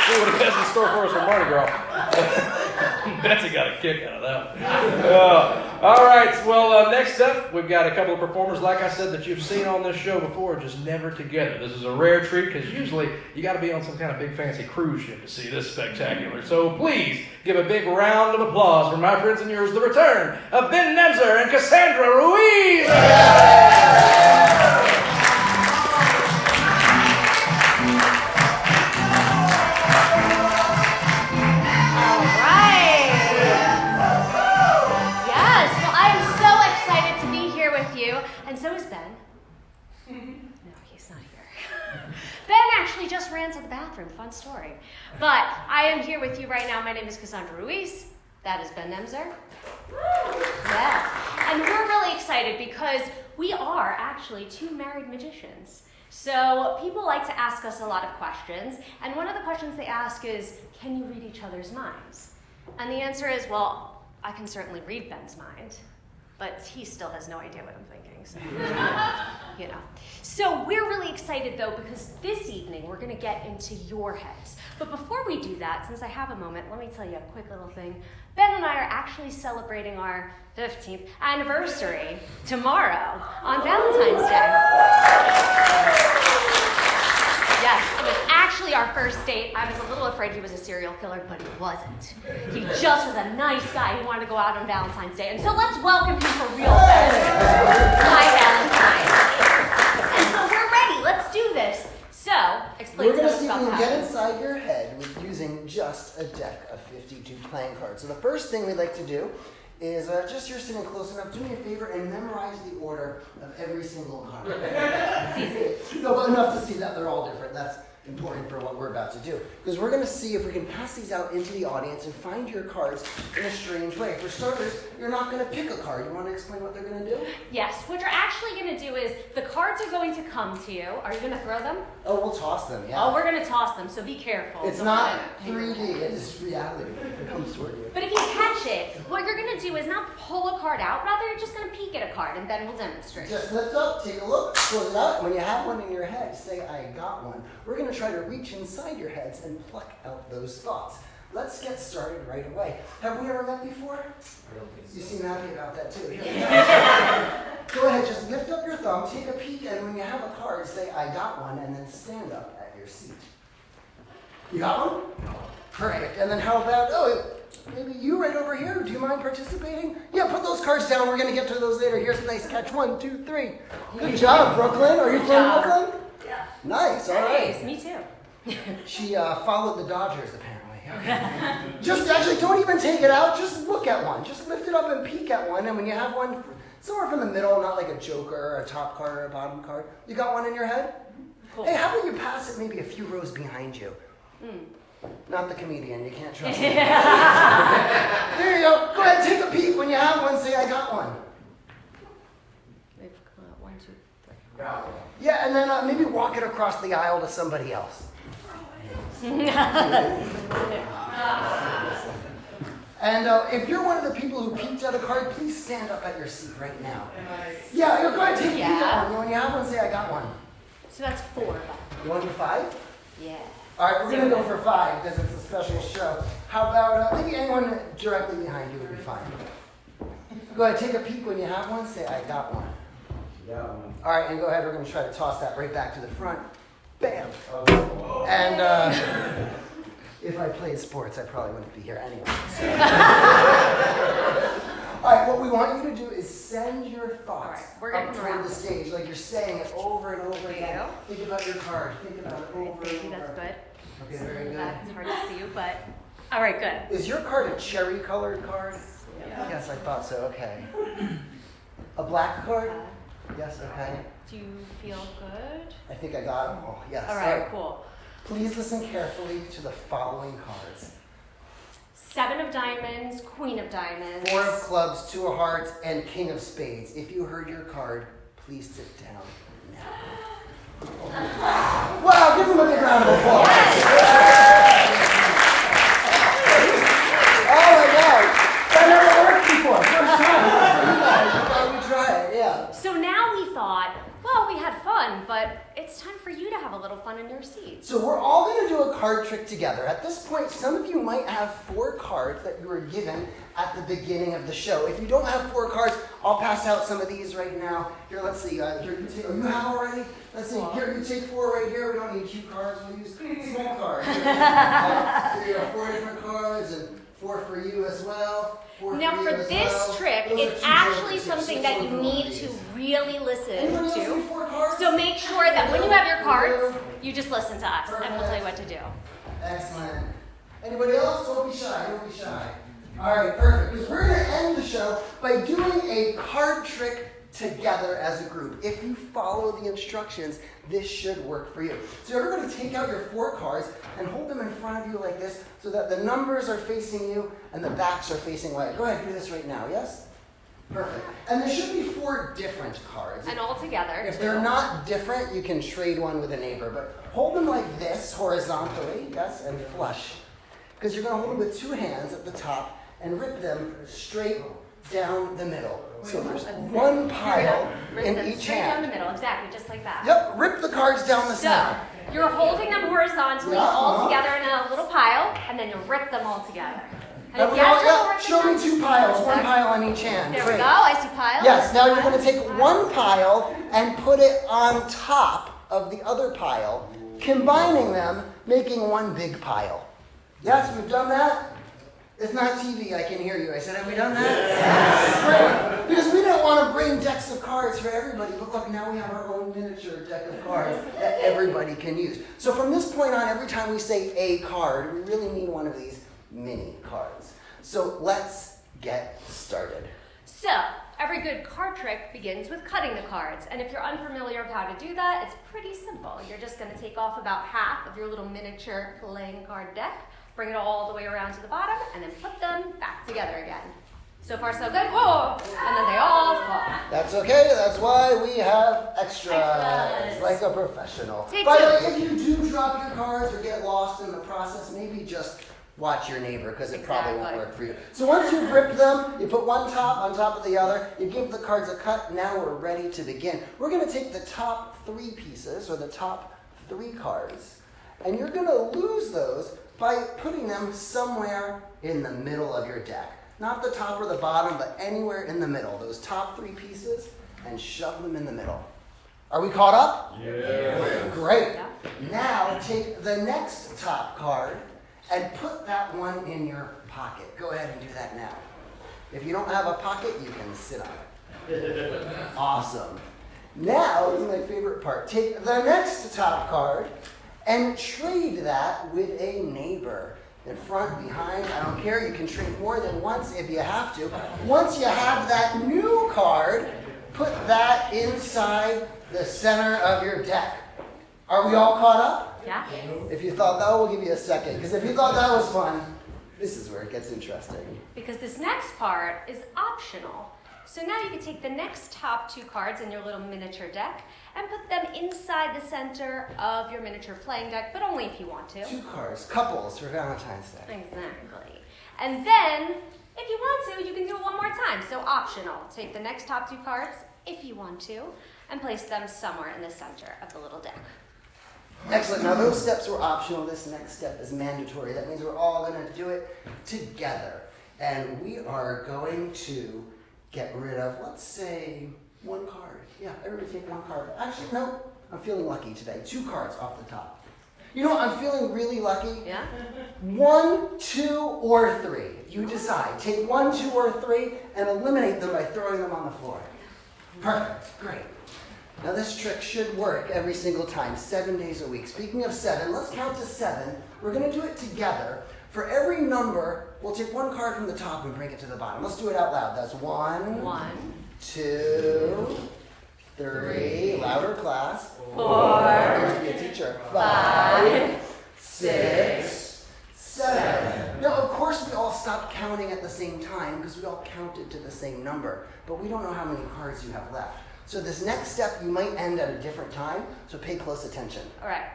See what he has in store for us for Mardi Gras. Betsy got a kick out of that. All right. Well, next up, we've got a couple of performers, like I said, that you've seen on this show before, just never together. This is a rare treat because usually you got to be on some kind of big fancy cruise ship to see this spectacular. So please give a big round of applause for my friends and yours, the return of Ben Nemzer and Cassandra Ruiz. And so is Ben. No, he's not here. Ben actually just ran to the bathroom. Fun story. But I am here with you right now. My name is Cassandra Ruiz. That is Ben Nemzer. Yeah. And we're really excited because we are actually two married magicians. So people like to ask us a lot of questions. And one of the questions they ask is, can you read each other's minds? And the answer is, well, I can certainly read Ben's mind. But he still has no idea what I'm thinking, so, you know. So we're really excited, though, because this evening we're going to get into your heads. But before we do that, since I have a moment, let me tell you a quick little thing. Ben and I are actually celebrating our 15th anniversary tomorrow on Valentine's Day. Yes, it was actually our first date. I was a little afraid he was a serial killer, but he wasn't. He just was a nice guy who wanted to go out on Valentine's Day. And so let's welcome him for real, Ben. Hi, Valentine. And so we're ready. Let's do this. So, explain to us We're about going to see if we can that. get inside your head with using just a deck of 52 playing cards. So the first thing we'd like to do is just you're sitting close enough, do me a favor and memorize the order of every single card. It's easy. No, but enough to see that they're all different. That's important for what we're about to do. Because we're going to see if we can pass these out into the audience and find your cards in a strange way. For starters, you're not going to pick a card. You want to explain what they're going to do? Yes, what you're actually going to do is the cards are going to come to you. Are you going to throw them? Oh, we'll toss them, yeah. Oh, we're going to toss them, so be careful. It's Don't not let it- 3D, it is reality. It comes toward you. But if you catch it, what you're going to do is not pull a card out, rather you're just going to peek at a card, and Ben will demonstrate. Just lift up, take a look, close it out, and when you have one in your head, say, I got one. We're going to try to reach inside your heads and pluck out those thoughts. Let's get started right away. Have we ever met before? I don't think so. You seem happy about that too. Go ahead, just lift up your thumb, take a peek, and when you have a card, say, I got one, and then stand up at your seat. You got one? Perfect. And then how about, maybe you right over here? Do you mind participating? Yeah, put those cards down. We're going to get to those later. Here's a nice catch. 1, 2, 3. Good job, Brooklyn. Are you from Brooklyn? Yeah. Nice. All right. Nice. Me too. She followed the Dodgers, apparently. Okay. Just actually, don't even take it out. Just look at one. Just lift it up and peek at one. And when you have one somewhere from the middle, not like a joker or a top card or a bottom card, you got one in your head? Cool. Hey, how about you pass it maybe a few rows behind you? Not the comedian. You can't trust him. There you go. Go ahead, take a peek. When you have one, say, I got one. We've got 1, 2, 3. Yeah, and then maybe walk it across the aisle to somebody else. And if you're one of the people who peeked at a card, please stand up at your seat right now. Yeah, go ahead, take a peek at one. When you have one, say, I got one. So that's 4. You want to do 5? Yeah. All right, we're going to go for 5 because it's a special show. How about maybe anyone directly behind you would be fine. Go ahead, take a peek when you have one. Say, I got one. All right, and go ahead. We're going to try to toss that right back to the front. Bam. And if I played sports, I probably wouldn't be here anyway. So. All right, what we want you to do is send your thoughts up toward the stage, like you're saying it over and over again. Think about your card. Think about it over and over. That's good. Okay, very good. That's hard to see you, but all right, good. Is your card a cherry-colored card? Yeah. Yes, I thought so. Okay. A black card? Yes, okay. Do you feel good? I think I got them all. Yes. All right, cool. Please listen carefully to the following cards. 7 of diamonds, queen of diamonds. 4 of clubs, 2 of hearts, and king of spades. If you heard your card, please sit down now. Wow, give them a big round of applause. Oh my God, that never worked before. First time. I thought we'd try it, yeah. So now we thought, well, we had fun, but it's time for you to have a little fun in your seats. So we're all going to do a card trick together. At this point, some of you might have 4 cards that you were given at the beginning of the show. If you don't have 4 cards, I'll pass out some of these right now. Here, let's see. Here, you take. Oh, you have already? Let's see. Here, you take 4 right here. We don't need cue cards. We'll use small cards. So you have 4 different cards and 4 for you as well. Now for this trick, it's actually something that you need to really listen to. So make sure that when you have your cards, you just listen to us and we'll tell you what to do. Excellent. Anybody else? Don't be shy. Don't be shy. All right, perfect. Because we're going to end the show by doing a card trick together as a group. If you follow the instructions, this should work for you. So you're going to take out your 4 cards and hold them in front of you like this so that the numbers are facing you and the backs are facing away. Go ahead, do this right now, yes? Perfect. And there should be 4 different cards. And all together. If they're not different, you can trade one with a neighbor. But hold them like this horizontally, yes, and flush. Because you're going to hold them with 2 hands at the top and rip them straight down the middle. So there's 1 pile in each straight hand. down the middle, exactly, just like that. Yep, rip the cards down the center. So you're holding them horizontally all together in a little pile, and then you rip them all together. And if you have trouble ripping show me them, 2 piles, 1 pile on each hand. There Great. we go, I see piles. Yes, now you're going to take 1 pile and put it on top of the other pile, combining them, making 1 big pile. Yes, we've done that? It's not TV, I can hear you. I said, have we done that? Yes. Great. Because we didn't want to bring decks of cards for everybody, but look, now we have our own miniature deck of cards that everybody can use. So from this point on, every time we say a card, we really mean one of these mini cards. So let's get started. So, every good card trick begins with cutting the cards. And if you're unfamiliar with how to do that, it's pretty simple. You're just going to take off about half of your little miniature playing card deck, bring it all the way around to the bottom, and then put them back together again. So far, so good. Whoa! And then they all fall. That's okay. That's why we have extras. Like a professional. By the way, if you do drop your cards or get lost in the process, maybe just watch your neighbor because it probably won't work for you. So once you've ripped them, you put 1 top on top of the other, you give the cards a cut, now we're ready to begin. We're going to take the top 3 pieces, or the top 3 cards, and you're going to lose those by putting them somewhere in the middle of your deck. Not the top or the bottom, but anywhere in the middle. Those top 3 pieces, and shove them in the middle. Are we caught up? Yeah. Great. Now take the next top card and put that one in your pocket. Go ahead and do that now. If you don't have a pocket, you can sit on it. Awesome. Now, this is my favorite part. Take the next top card and trade that with a neighbor. In front, behind, I don't care. You can trade more than once if you have to. Once you have that new card, put that inside the center of your deck. Are we all caught up? Yeah. If you thought that, we'll give you a second. Because if you thought that was fun, this is where it gets interesting. Because this next part is optional. So now you can take the next top 2 cards in your little miniature deck and put them inside the center of your miniature playing deck, but only if you want to. 2 cards, couples for Valentine's Day. Exactly. And then, if you want to, you can do it one more time. So optional. Take the next top 2 cards, if you want to, and place them somewhere in the center of the little deck. Excellent. Now those steps were optional. This next step is mandatory. That means we're all going to do it together. And we are going to get rid of, let's say, 1 card. Yeah, everybody take 1 card. Actually, no. I'm feeling lucky today. 2 cards off the top. You know, I'm feeling really lucky. Yeah? 1, 2, or 3. You decide. Take 1, 2, or 3 and eliminate them by throwing them on the floor. Perfect. Great. Now this trick should work every single time, 7 days a week. Speaking of 7, let's count to 7. We're going to do it together. For every number, we'll take 1 card from the top and bring it to the bottom. Let's do it out loud. That's 1, 2, 3, louder class. 4, Used to be a teacher. 5, 6, 7. Now, of course, we all stopped counting at the same time because we all counted to the same number, but we don't know how many cards you have left. So this next step, you might end at a different time, so pay close attention. All right.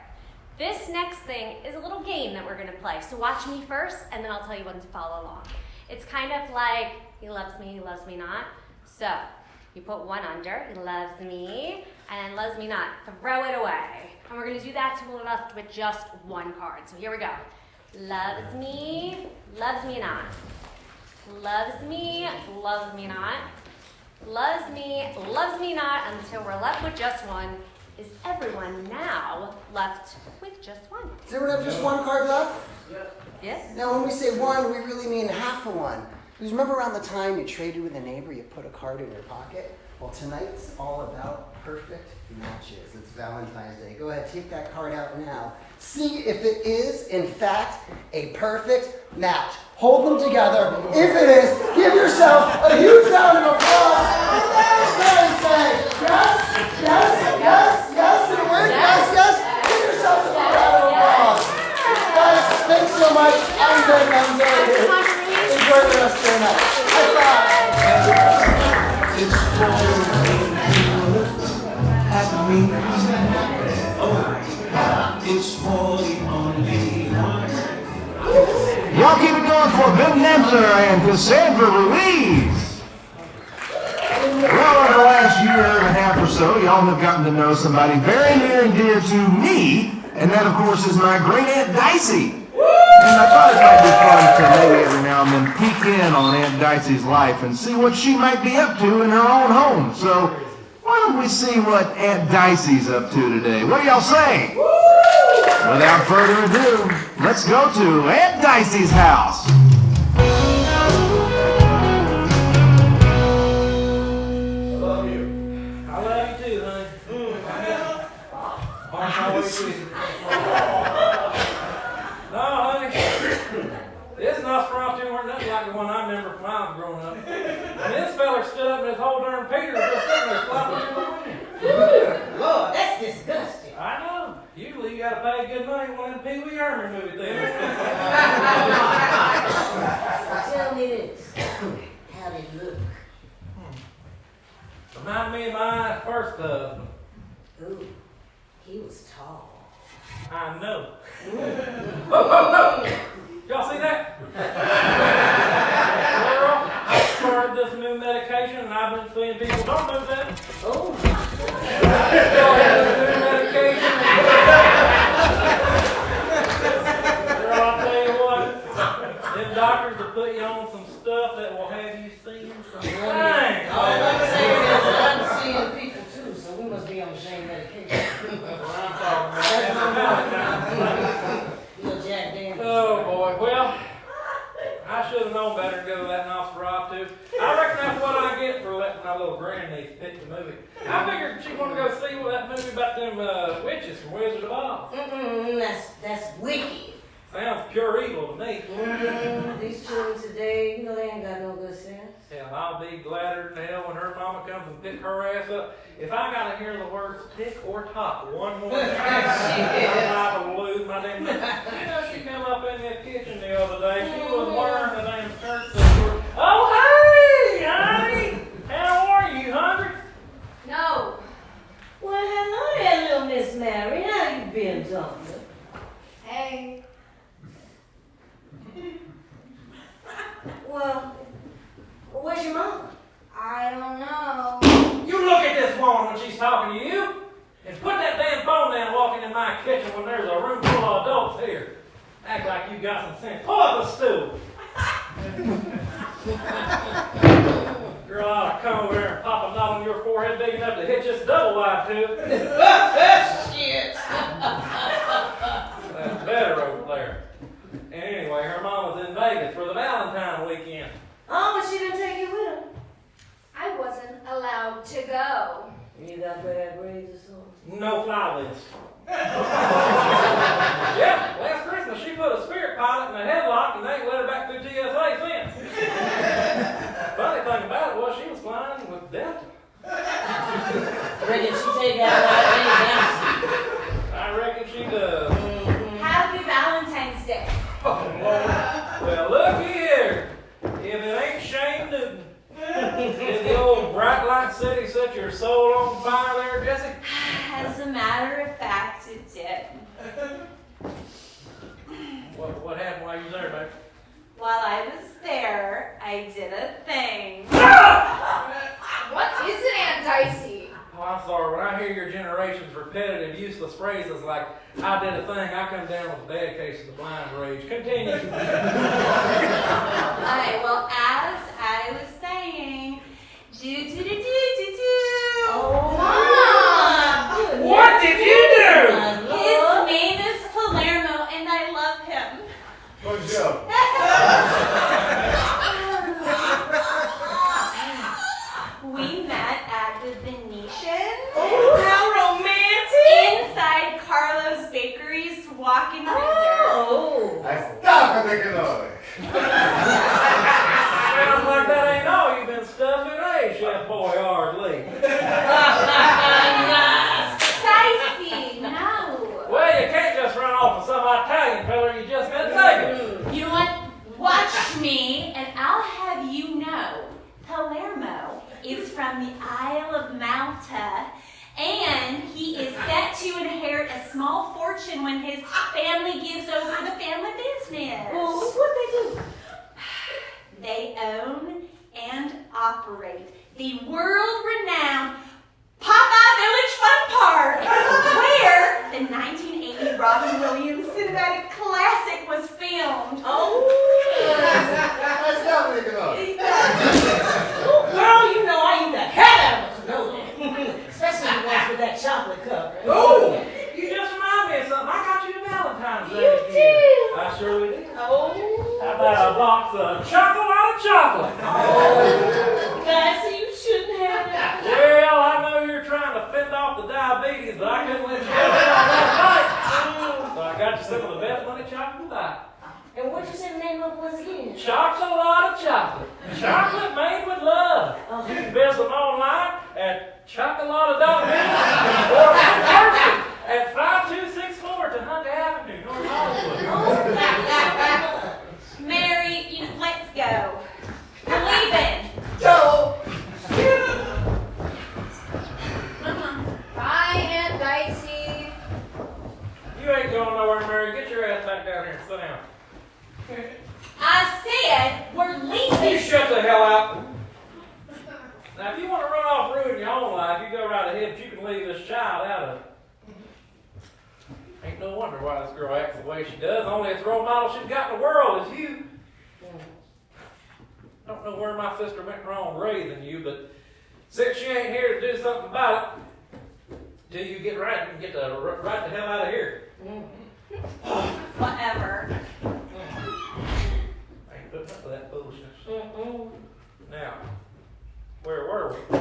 This next thing is a little game that we're going to play. So watch me first, and then I'll tell you when to follow along. It's kind of like he loves me not. So you put one under, he loves me, and loves me not. Throw it away. And we're going to do that till we're left with just one card. So here we go. Loves me not. Loves me not. Loves me not, until we're left with just one. Is everyone now left with just one? Does everyone have just one card left? Yes. Now, when we say one, we really mean half of one. Because remember around the time you traded with a neighbor, you put a card in your pocket? Well, tonight's all about perfect matches. It's Valentine's Day. Go ahead, take that card out now. See if it is, in fact, a perfect match. Hold them together. If it is, give yourself a huge round of applause for Valentine's Day. Yes, it'll work. Yes. Give yourself a round of applause. Guys, thanks so much. I'm good. Enjoy the rest of your night. High five. It's for the only one. Y'all keep it going for Ben Nemser and Cassandra Ruiz. Well, over the last year and a half or so, y'all have gotten to know somebody very near and dear to me, and that, of course, is my great Aunt Dicey. And I thought it might be fun to maybe every now and then peek in on Aunt Dicey's life and see what she might be up to in her own home. So why don't we see what Aunt Dicey's up to today? What do y'all say? Without further ado, let's go to Aunt Dicey's house. I love you too, honey. No, honey. This Nosferatu weren't nothing like the one I remember from when I was growing up. And this feller stood up and his whole darn Peter was just sitting there flopping in the wind. Lord, that's disgusting. I know. Usually you gotta pay good money when the Pee Wee Herman movie theater. Tell me this. How did it look? Remind me of my first husband. Ooh, he was tall. I know. Y'all see that? Girl, I started this new medication and I've been seeing people don't do that. Oh. New medication. Girl, I'll tell you what, them doctors will put you on some stuff that will have you seeing some things. All I'm saying is I'm seeing people too, so we must be on the same medication. Oh boy, well, I should have known better to go to that Nosferatu. I reckon that's what I get for letting my little grandniece pick the movie. I figured she wanted to go see what that movie about them witches from Wizard of Oz. That's wicked. Sounds pure evil to me. These children today, you know they ain't got no good sense. Hell, I'll be gladder than hell when her mama comes and pick her ass up. If I gotta hear the words pick or top one more time, I'm liable to lose my damn mind. You know, she come up in the kitchen the other day. She was wearing the damn shirt that were, oh, hey, honey! How are you? Hungry? No. Well, hello there, little Miss Mary. How you been, Doctor? Hey. Well, where's your mom? I don't know. You look at this woman when she's talking to you, and put that damn phone down walking in my kitchen when there's a room full of adults here. Act like you got some sense. Pull up a stool. Girl, I ought to come over here and pop a knot on your forehead big enough to hit this double wide to it. Shit. That's better over there. And anyway, her mom was in Vegas for the Valentine weekend. Oh, but she didn't take you with her. I wasn't allowed to go. You got bad grades or something? No fly list. Yeah, last Christmas she put a spirit pilot in a headlock and they ain't let her back through TSA since. Funny thing about it was she was flying with Delta. Reckon she take out that I reckon she does. Happy Valentine's What happened while you was there, babe? While I was there, I did a thing. What is it, Aunt Dicey? Oh, I'm sorry. When I hear your generation's repetitive, useless phrases like, I did a thing, I come down with a bad case of the blind rage. Continue. Alright, well, as I was saying, Oh, Mom! What did you do? His name is Palermo, and I love him. What's up? We met at the Venetian. Oh, how romantic! Inside Carlo's Bakery's walk-in freezer. Oh. Stop it, Nicolai. Sounds like that ain't all you've been stuffing, eh, Chef Boyardee? Dicey, no. Well, you can't just run off with some Italian fella you just been taking. You know what? Watch me, and I'll have you know, Palermo is from the Isle of Malta, and he is set to inherit a small fortune when his family gives over the family business. Oh, what'd they do? They own and operate the world-renowned Popeye Village Fun Park, where the 1980 Robin Williams cinematic classic was filmed. Oh, Stop it, Nicolai. girl, you know I eat the hell out of a cannoli. Especially the ones with that chocolate cover. Oh, you just remind me of something. I got you a Valentine's Day You gift. did? I surely did. Oh. How about a box of chocolate? Oh. Guys, so you shouldn't have that. Well, I know you're trying to fend off the diabetes, but I couldn't let you have it all that night. So I got you some of the best money chocolate you buy. And what'd you say the name of it was again? Chocolate. Chocolate made with love. Oh. You can visit them online at chocolate.me or in person at 5264 Tehunga Avenue, North Hollywood. Mary, let's go. We're leaving. Joe. Bye, Aunt Dicey. You ain't going nowhere, Mary. Get your ass back down here and sit down. I said we're leaving. You shut the hell up. Now, if you want to run off and ruin your own life, you go right ahead, but you can leave this child out of it. Ain't no wonder why this girl acts the way she does. Only its role model she's got in the world is you. Don't know where my sister went wrong raising you, but since she ain't here to do something about it, till you get right and get the right the hell out of here. Whatever. I ain't putting up with that foolishness. Now, where were we?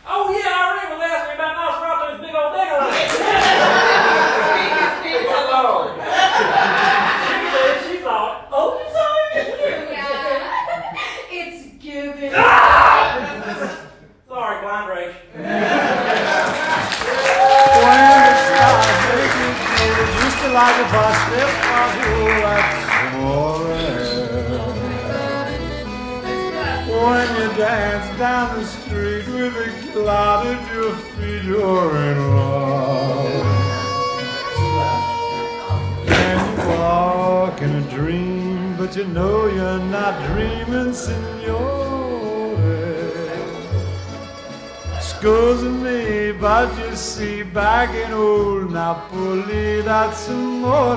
Oh yeah, Irene was asking me about Nosferatu's big old digger. She saw it. Oh, you saw it? Yeah. It's giving. Sorry, blind rage. Used to like a bus step when you dance down the street with a cloud at your feet, you're in love. And you walk in a dream, but you know you're not dreaming, signore. Scusa me, but you see, back in old Napoli, that's amore.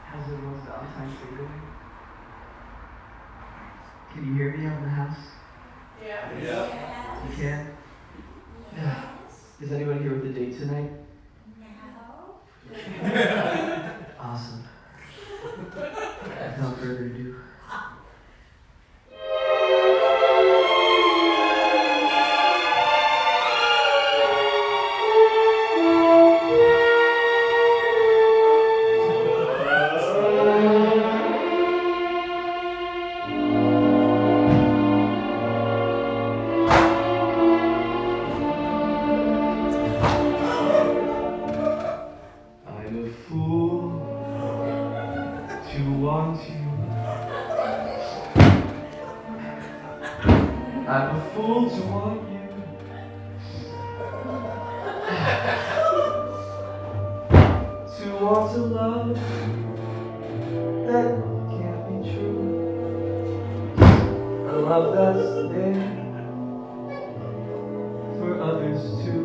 How's everyone's Valentine's Day going? Can you hear me out in the house? Yeah. You can? Yeah. Is anybody here with a date tonight? Awesome. Without further ado. I'm a fool to want you. I'm a fool to want you. To want a love that can't be true. A love that's there for others too.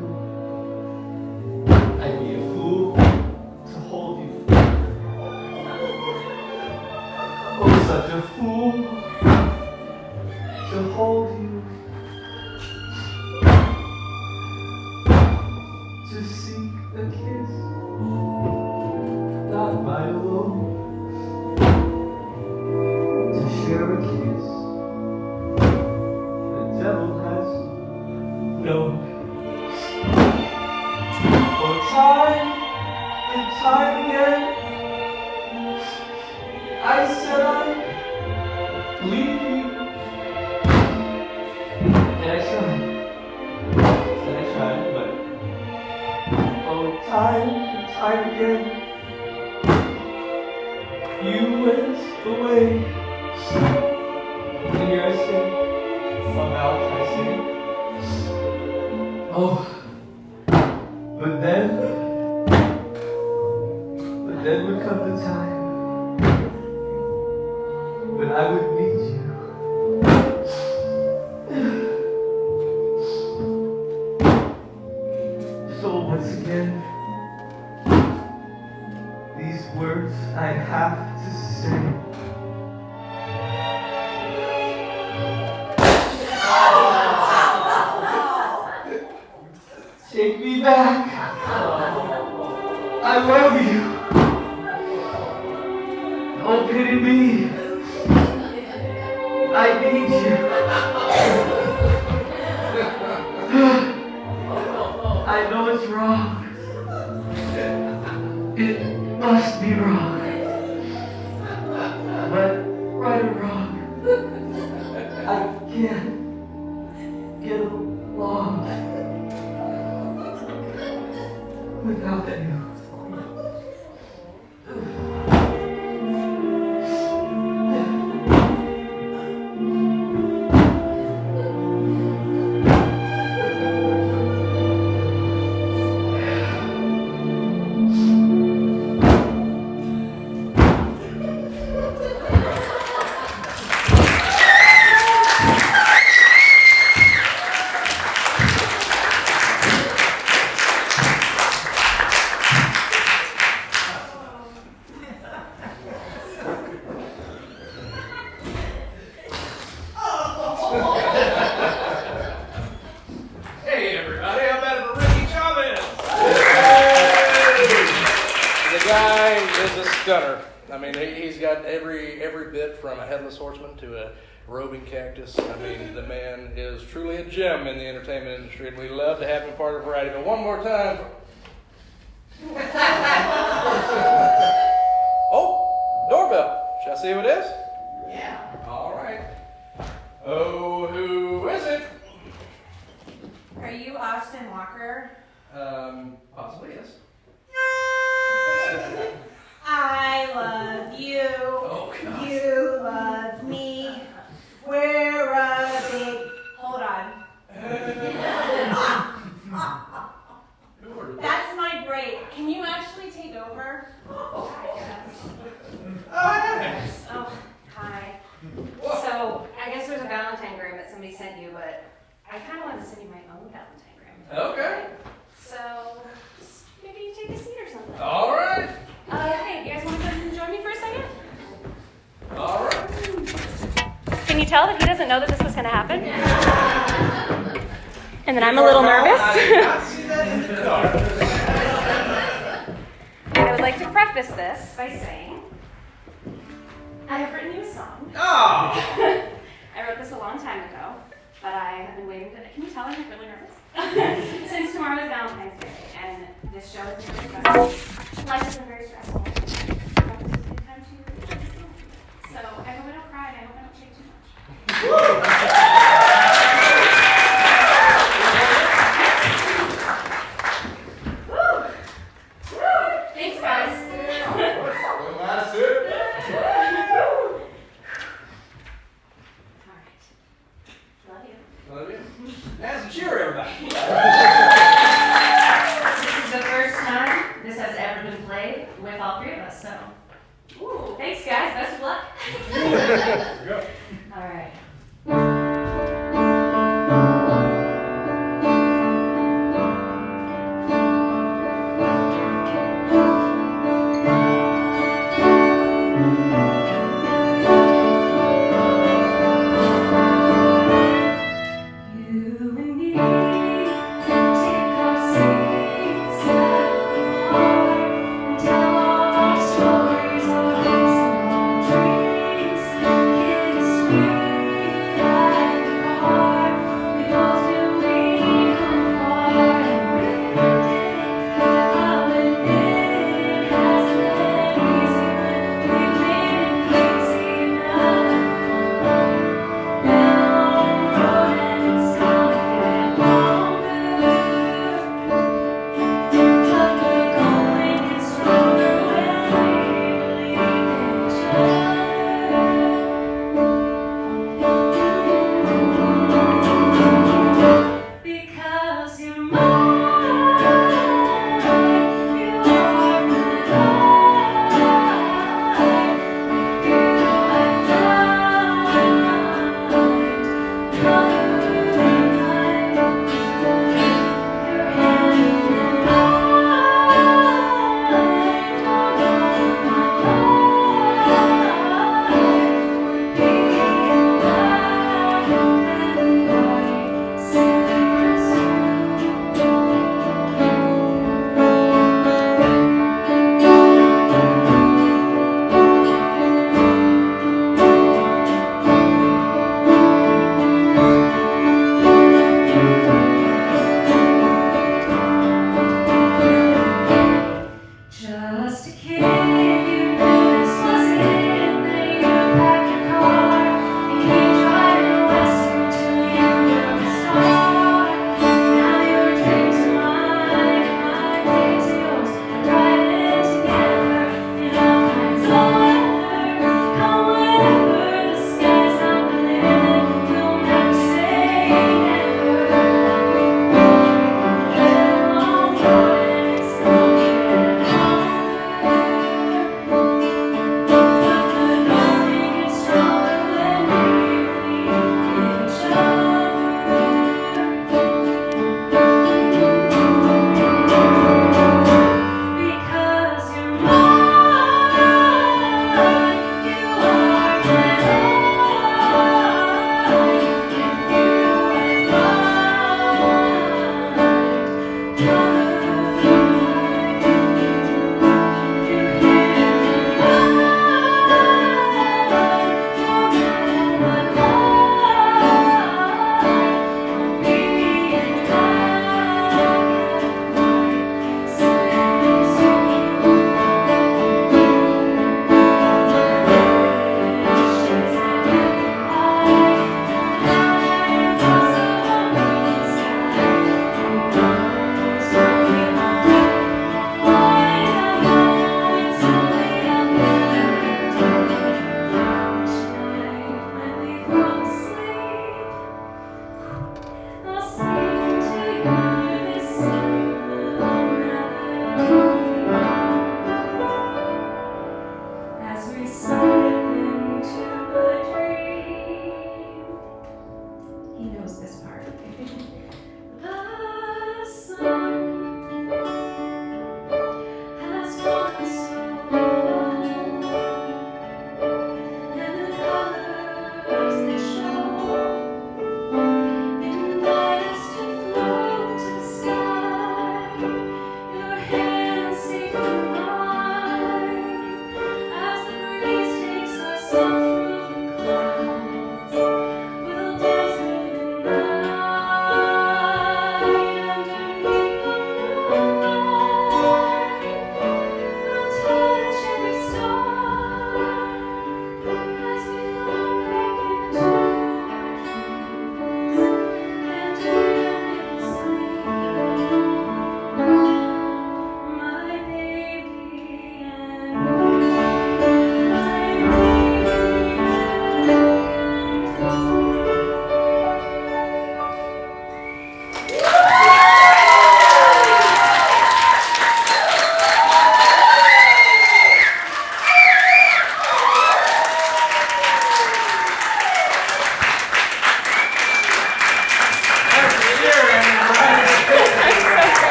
I'd be a fool to hold you. Oh, such a fool to hold you. To seek a kiss, not mine alone. To share a kiss the devil has known. For time and time again, I said I'd leave you. And I tried, but oh, time and time again, you went away. And here I stand on Valentine's Day. Oh, but then would come the time when I would need you. So once again, these words I have to say. Take me back. I love you. Oh, pity me. I need you. I know it's wrong. It must be wrong. But right or wrong, I can't get along without you. Hey everybody, I'm out of Ricky Chavez. The guy is a stunner. I mean, he's got every bit from a headless horseman to a roving cactus. I mean, the man is truly a gem in the entertainment industry, and we love to have him part of Varietyville. One more time. Oh, doorbell. Shall I see who it is? Yeah. All right. Oh, who is it? Are you Austin Walker? Possibly, yes. I love you. Oh, God. You love me. We're a big. Hold on. That's my break. Can you actually take over? Oh, hi. So, I guess there's a Valentine gram that somebody sent you, but I kind of want to send you my own Valentine gram. Okay. So, maybe you take a seat or something. All right. Hey, you guys want to come and join me for a second? All right. Can you tell that he doesn't know that this was going to happen? And that I'm a little nervous? I would like to preface this by saying I have written you a song. Oh! I wrote this a long time ago, but I have been waiting to. Can you tell I'm really nervous? Since tomorrow is Valentine's Day, and this show is very stressful. Life has been very stressful. But this is a good time to enjoy the song. So I hope I don't cry, and I hope I don't shake too much. Thanks, guys. That's it. Love you. And some cheer, everybody. This is the first time this has ever been played with all three of us, so. Ooh, thanks, guys. Best of luck. All right.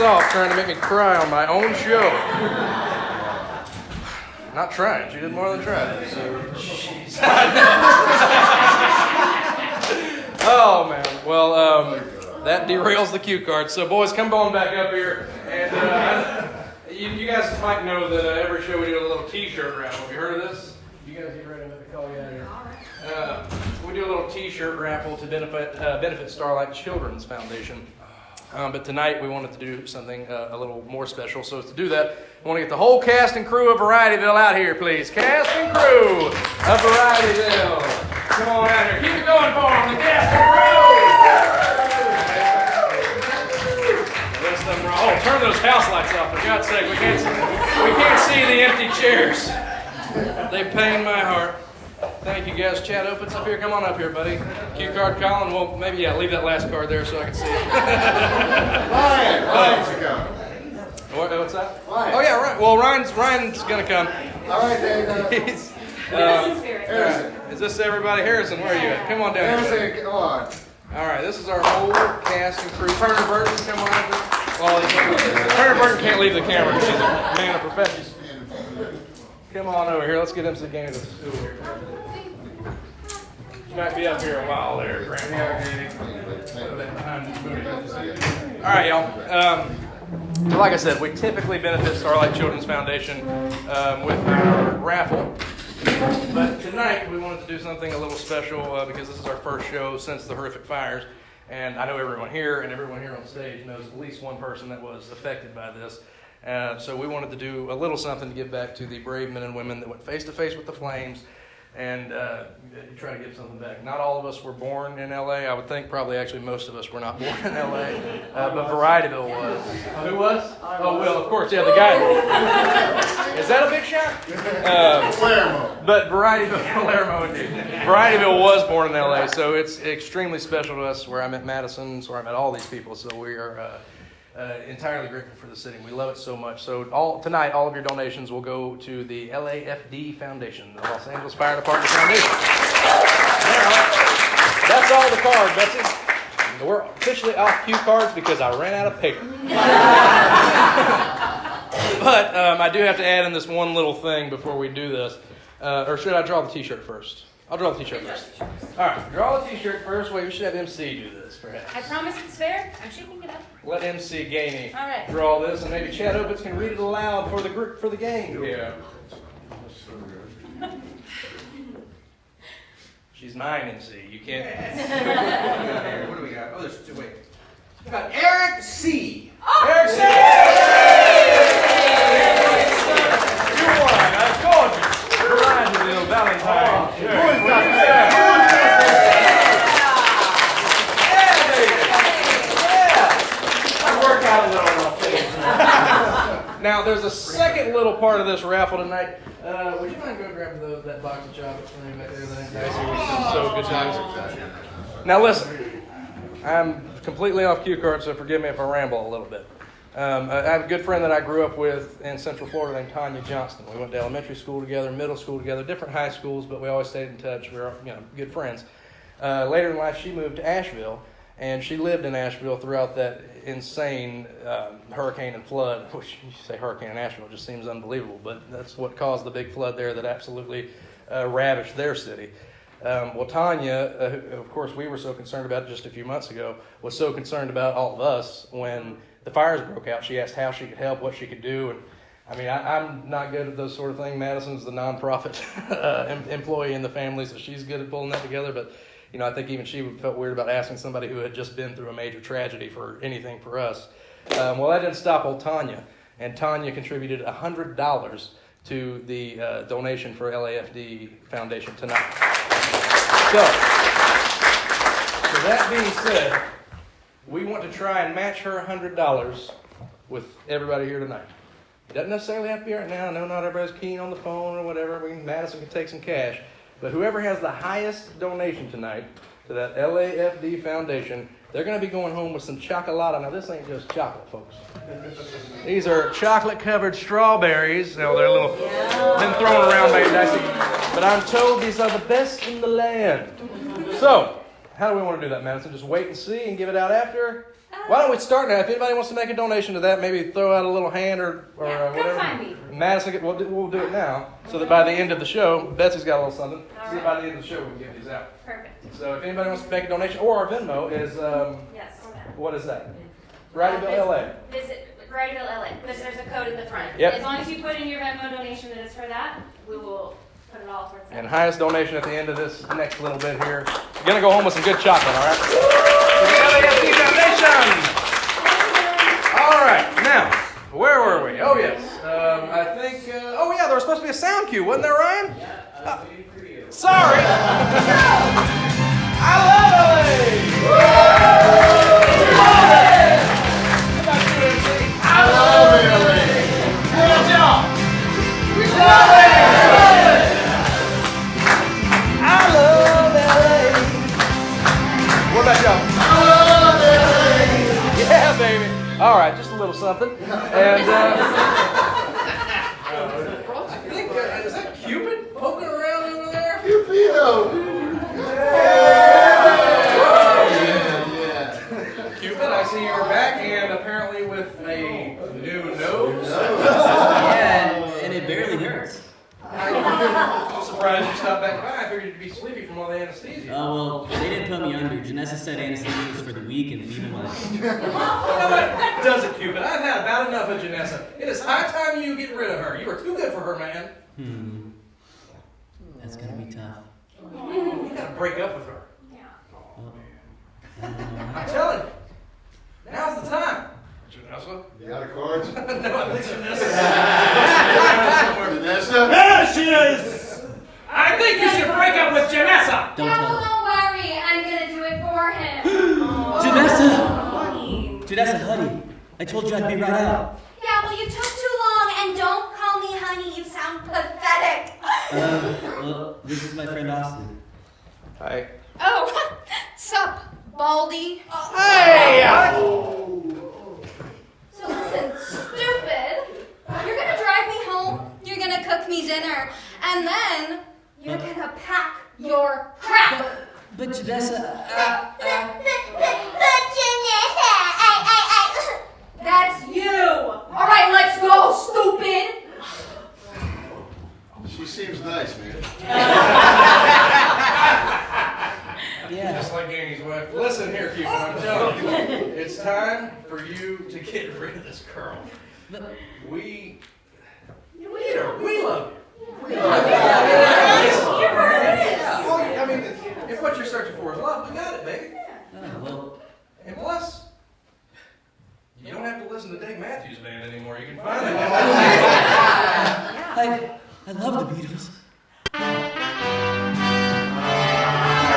off trying to make me cry on my own show. Not trying. She did more than try. So, jeez. Oh, man. Well, that derails the cue card. So, boys, come on back up here. And you guys might know that every show we do a little T-shirt raffle. Have you heard of this? You guys get ready to call you out here. We do a little T-shirt raffle to benefit Starlight Children's Foundation. But tonight we wanted to do something a little more special. So to do that, I want to get the whole cast and crew of Varietyville out here, please. Cast and crew of Varietyville. Come on out here. Keep it going for them, the cast and crew. Oh, turn those house lights off, for God's sake. We can't see the empty chairs. They pain my heart. Thank you, guys. Chad Opitz up here. Come on up here, buddy. Cue card, Colin. Well, maybe, leave that last card there so I can see it. Ryan's coming. What's that? Ryan. Oh, yeah, right. Well, Ryan's going to come. All right, Dave. Harrison. Is this everybody? Harrison, where are you at? Come on down here. Harrison, come on. All right, this is our whole cast and crew. Turner Burton, come on up here. Well, Turner Burton can't leave the camera. She's a man of profession. Come on over here. Let's get him to the game of the stool here. You might be up here a while there, Grant. All right, y'all. Like I said, we typically benefit Starlight Children's Foundation with our raffle. But tonight we wanted to do something a little special because this is our first show since the horrific fires. And I know everyone here and everyone here on stage knows at least one person that was affected by this. So we wanted to do a little something to give back to the brave men and women that went face to face with the flames and try to give something back. Not all of us were born in LA. I would think probably actually most of us were not born in LA, but Varietyville was. Who was? Oh, Will, of course. Yeah, the guy. Is that a big shot? Palermo. But Palermo indeed. Varietyville was born in LA, so it's extremely special to us. Where I met Madison, where I met all these people. So we are entirely grateful for the city. We love it so much. So tonight, all of your donations will go to the LAFD Foundation, the Los Angeles Fire Department Foundation. That's all the cards. That's it. We're officially off cue cards because I ran out of paper. But I do have to add in this one little thing before we do this. Or should I draw the T-shirt first? I'll draw the T-shirt first. All right, draw the T-shirt first. Wait, we should have MC do this, perhaps. I promise it's fair. I'm shaking it up. Let MC Gainey All right. draw this, and maybe Chad Opitz can read it aloud for the group for the game. Yeah. She's mine, MC. You can't. What do we got? Oh, there's two. Wait. We got Eric C. Oh. Eric C. You won. I told you. Varietyville, Valentine. Now, there's a second little part of this raffle tonight. Would you mind going grab that box of chocolates for me back there? So good times. Now, listen. I'm completely off cue card, so forgive me if I ramble a little bit. I have a good friend that I grew up with in Central Florida named Tanya Johnston. We went to elementary school together, middle school together, different high schools, but we always stayed in touch. We were, good friends. Later in life, she moved to Asheville, and she lived in Asheville throughout that insane hurricane and flood. Which you say hurricane in Asheville, it just seems unbelievable, but that's what caused the big flood there that absolutely ravished their city. Well, Tanya, of course, we were so concerned about it just a few months ago, was so concerned about all of us when the fires broke out. She asked how she could help, what she could do, and I mean, I'm not good at those sort of things. Madison's the nonprofit employee in the family, so she's good at pulling that together, but I think even she felt weird about asking somebody who had just been through a major tragedy for anything for us. Well, that didn't stop old Tanya, and Tanya contributed $100 to the donation for LAFD Foundation tonight. So that being said, we want to try and match her $100 with everybody here tonight. It doesn't necessarily have to be right now. I know not everybody's keen on the phone or whatever. Madison can take some cash. But whoever has the highest donation tonight to that LAFD Foundation, they're going to be going home with some chocolate. Now, this ain't just chocolate, folks. These are chocolate-covered strawberries. They're a little been thrown around by dicey. But I'm told these are the best in the land. So, how do we want to do that, Madison? Just wait and see and give it out after? Why don't we start now? If anybody wants to make a donation to that, maybe throw out a little hand or whatever. Come find me. Madison, we'll do it now, so that by the end of the show, Betsy's got a little something. See if by the end of the show we can get these out. Perfect. So if anybody wants to make a donation, or our Venmo is, Yes, or that. what is that? Varietyville, LA. Visit Varietyville, LA. There's a code in the front. Yep. As long as you put in your Venmo donation that it's for that, we will put it all towards that. And highest donation at the end of this next little bit here. You're going to go home with some good chocolate, all right? For the LAFC Foundation! All right, now, where were we? Oh, yes. I think, there was supposed to be a sound cue, wasn't there, Ryan? Yeah, sorry. I love LA! I love LA! Good job! We love it! I love LA! What about y'all? I love LA! Yeah, baby! All right, just a little something. And, I think, is that Cupid poking around over there? Cupido! Cupid, I see you're back, and apparently with a new nose. Yeah, and it barely hurts. I'm surprised you stopped back by. I figured you'd be sleepy from all the anesthesia. Oh, well, they didn't put me under. Janessa said anesthesia was for the weak and leave him alone. You know what? That does it, Cupid. I've had about enough of Janessa. It is high time you get rid of her. You are too good for her, man. That's gonna be tough. You gotta break up with her. I'm telling you. Now's the time. Janessa? You out of cards? No, I think Janessa. Janessa? There she is! I think you should break up with Janessa! Don't tell her. Don't worry, I'm gonna do it for him. Janessa, honey, I told you I'd be right out. Yeah, well, you took too long, and don't call me honey. You sound pathetic. Well, this is my friend Austin. Hi. Oh, sup, Baldy? Hey! So listen, stupid. You're gonna drive me home. You're gonna cook me dinner, and then you're gonna pack your crap. But Janessa, That's you. All right, let's go, stupid. She seems nice, man. Yeah. Just like Annie's wife. Listen here, Cupid, I'm telling you. It's time for you to get rid of this girl. We need her. We love you. We love you. I mean, if what you're searching for is love, we got it, baby. And plus, you don't have to listen to Dave Matthews Band anymore. You can find it. I love the Beatles. Turn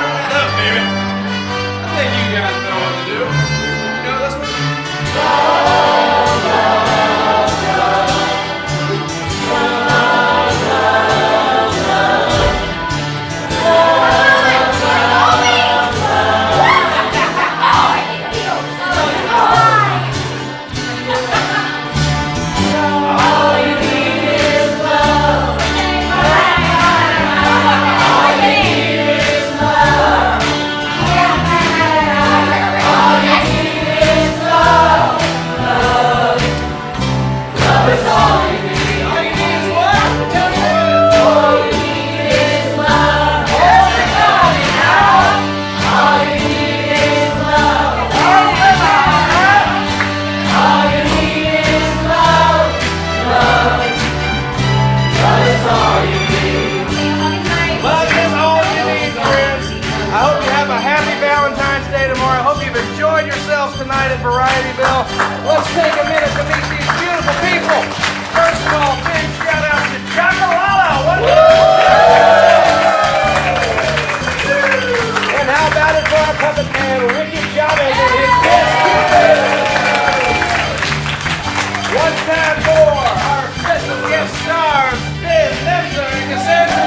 that up, baby. I think you guys know what to do. You know this one? Valentine's Day tomorrow. I hope you've enjoyed yourselves tonight at Varietyville. Let's take a minute to meet these beautiful people. First of all, big shout out to Chocolala. And how about it for our puppet man, Ricky Chavez and his guest. One time more, our special guest stars, Biz Nemser and Cassandra.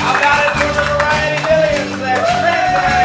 How about it for the Varietyvillians? That's Trinidad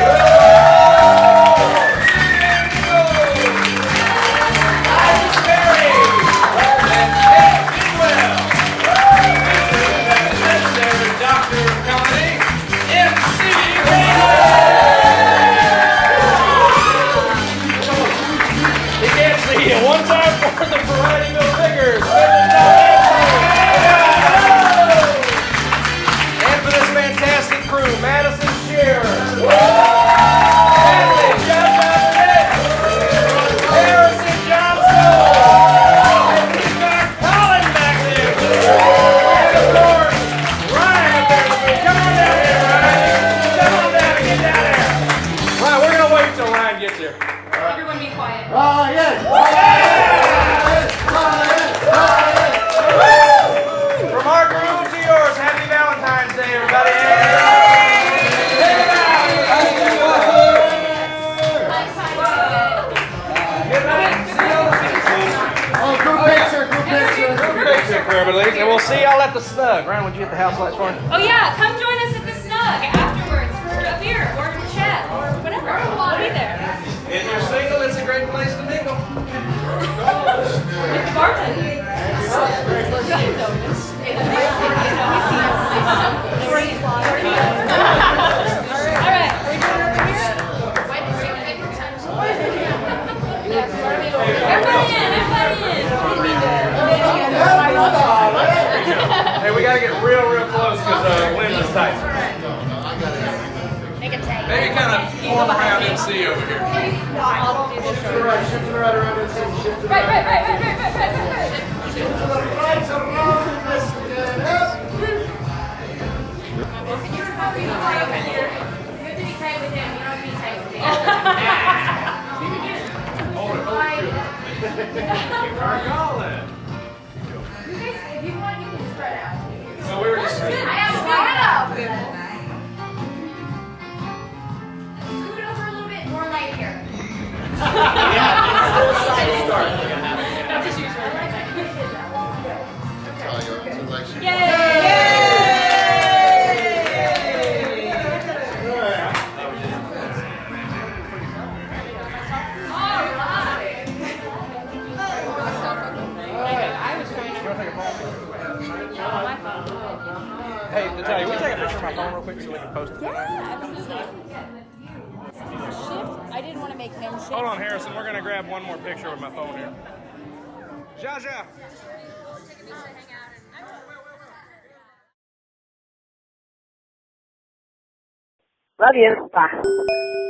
Everyone be quiet. From our groove to yours, happy Valentine's Day, everybody. And we'll see y'all at the snug. Ryan, would you hit the house lights for me? Oh yeah, come join us at the snug afterwards for a beer or a chat or whatever. We'll be there. If you're single, it's a great place to mingle. With bartending. Hey, we gotta get real close because wind is tight. Make it tight. Maybe kind of form around MC over here. I'll do this over. Shift to the right around MC. Shift to the Right. Shift to the right around MC. Good to be tight with him. You don't be tight with me. You guys, if you want, you can spread out. So we were just. I have spread out. Scoot over a little bit more light here. Hey, Natalia, will you take a picture of my phone real quick so we can post it? Yeah, absolutely. Shift. I didn't want to make him shift. Hold on, Harrison. We're going to grab one more picture with my phone here. Jaja. Love you. Bye.